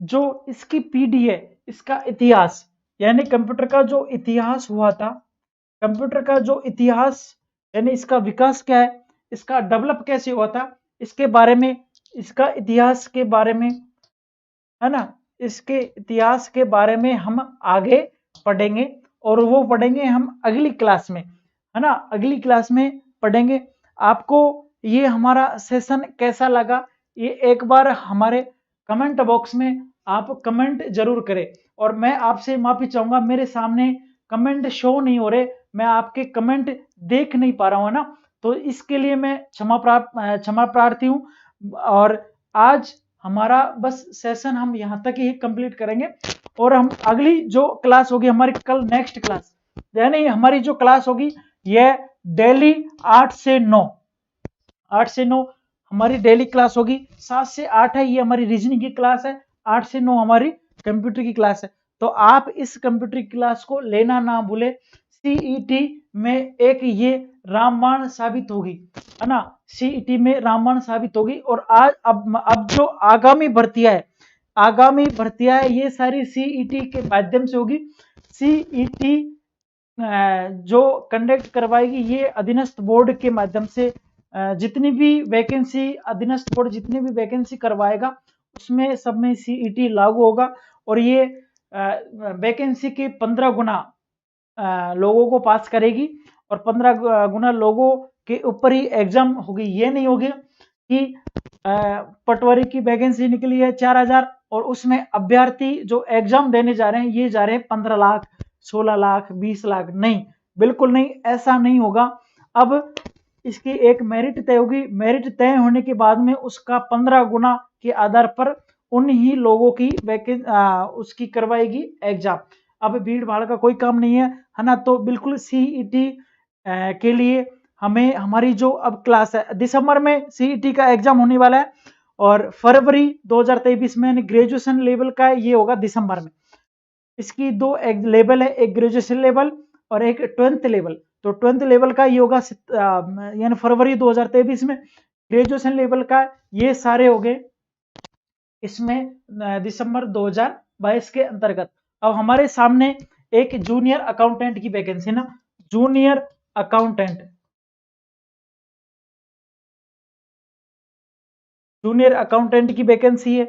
जो इसकी पीढ़ी है, इसका इतिहास, यानी कंप्यूटर का जो इतिहास हुआ था, कंप्यूटर का जो इतिहास यानी इसका विकास क्या है, इसका डेवलप कैसे हुआ था, इसके बारे में, इसका इतिहास के बारे में, है ना, इसके इतिहास के बारे में हम आगे पढ़ेंगे, और वो पढ़ेंगे हम अगली क्लास में, है ना। अगली क्लास में पढ़ेंगे। आपको ये हमारा सेशन कैसा लगा, ये एक बार हमारे कमेंट बॉक्स में आप कमेंट जरूर करें। और मैं आपसे माफी चाहूंगा, मेरे सामने कमेंट शो नहीं हो रहे, मैं आपके कमेंट देख नहीं पा रहा हूँ ना, तो इसके लिए मैं क्षमा प्रार्थी हूँ। और आज हमारा बस सेशन हम यहाँ तक ही कंप्लीट करेंगे, और हम अगली जो क्लास होगी हमारी कल नेक्स्ट क्लास, यानी हमारी जो क्लास होगी यह डेली 8 से 9 हमारी डेली क्लास होगी। 7 से 8 है ये हमारी रीजनिंग की क्लास है, 8 से 9 हमारी कंप्यूटर की क्लास है। तो आप इस कंप्यूटर क्लास को लेना ना भूले। सीईटी में एक ये रामबाण साबित होगी, है ना, सीईटी में रामबाण साबित होगी। और आज अब जो आगामी भर्तियां है ये सारी सीईटी के माध्यम से होगी। सीईटी जो कंडक्ट करवाएगी ये अधीनस्थ बोर्ड के माध्यम से। जितनी भी वैकेंसी अधीनस्थ बोर्ड जितनी भी वैकेंसी करवाएगा उसमें सब में सीईटी लागू होगा। और ये वैकेंसी के 15 गुना लोगों को पास करेगी और 15 गुना लोगों के ऊपर ही एग्जाम होगी। ये नहीं होगी कि पटवारी की वैकेंसी निकली है 4000 और उसमें अभ्यर्थी जो एग्जाम देने जा रहे हैं ये जा रहे हैं 15 लाख 16 लाख 20 लाख। नहीं, बिल्कुल नहीं, ऐसा नहीं होगा। अब इसकी एक मेरिट तय होगी, मेरिट तय होने के बाद में उसका 15 गुना के आधार पर उन ही लोगों की उसकी करवाएगी एग्जाम। अब भीड़ भाड़ का कोई काम नहीं है ना। तो बिल्कुल सीईटी के लिए हमें हमारी जो अब क्लास है दिसंबर में सीईटी का एग्जाम होने वाला है और फरवरी 2023 में ग्रेजुएशन लेवल का ये होगा दिसंबर में। इसकी दो लेवल है, एक ग्रेजुएशन लेवल और एक 12th लेवल। तो 12th लेवल का ये होगा यानी फरवरी 2023 में। ग्रेजुएशन लेवल का ये सारे हो गए इसमें दिसंबर 2022 के अंतर्गत। अब हमारे सामने एक जूनियर अकाउंटेंट की वैकेंसी ना, जूनियर अकाउंटेंट की वैकेंसी है।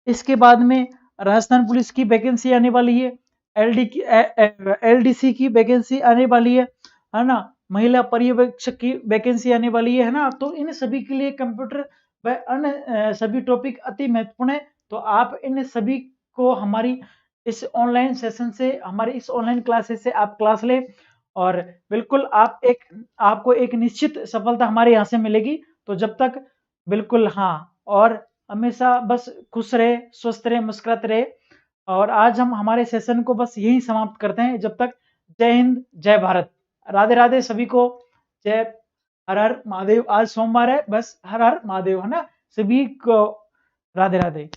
इसके बाद में राजस्थान पुलिस की वैकेंसी आने वाली है, एलडीसी की वैकेंसी आने वाली है ना, महिला पर्यवेक्षक की वैकेंसी आने वाली है ना। तो इन सभी के लिए कंप्यूटर व अन्य सभी टॉपिक अति महत्वपूर्ण है। तो आप इन सभी को हमारी इस ऑनलाइन सेशन से, हमारी इस ऑनलाइन क्लासेस से आप क्लास ले और बिल्कुल आपको एक निश्चित सफलता हमारे यहाँ से मिलेगी। तो जब तक बिल्कुल हाँ, और हमेशा बस खुश रहे, स्वस्थ रहे, मुस्कुराते रहे। और आज हम हमारे सेशन को बस यही समाप्त करते हैं। जब तक जय हिंद, जय भारत, राधे राधे सभी को, जय हर हर महादेव। आज सोमवार है, बस हर हर महादेव, है ना, सभी को राधे राधे।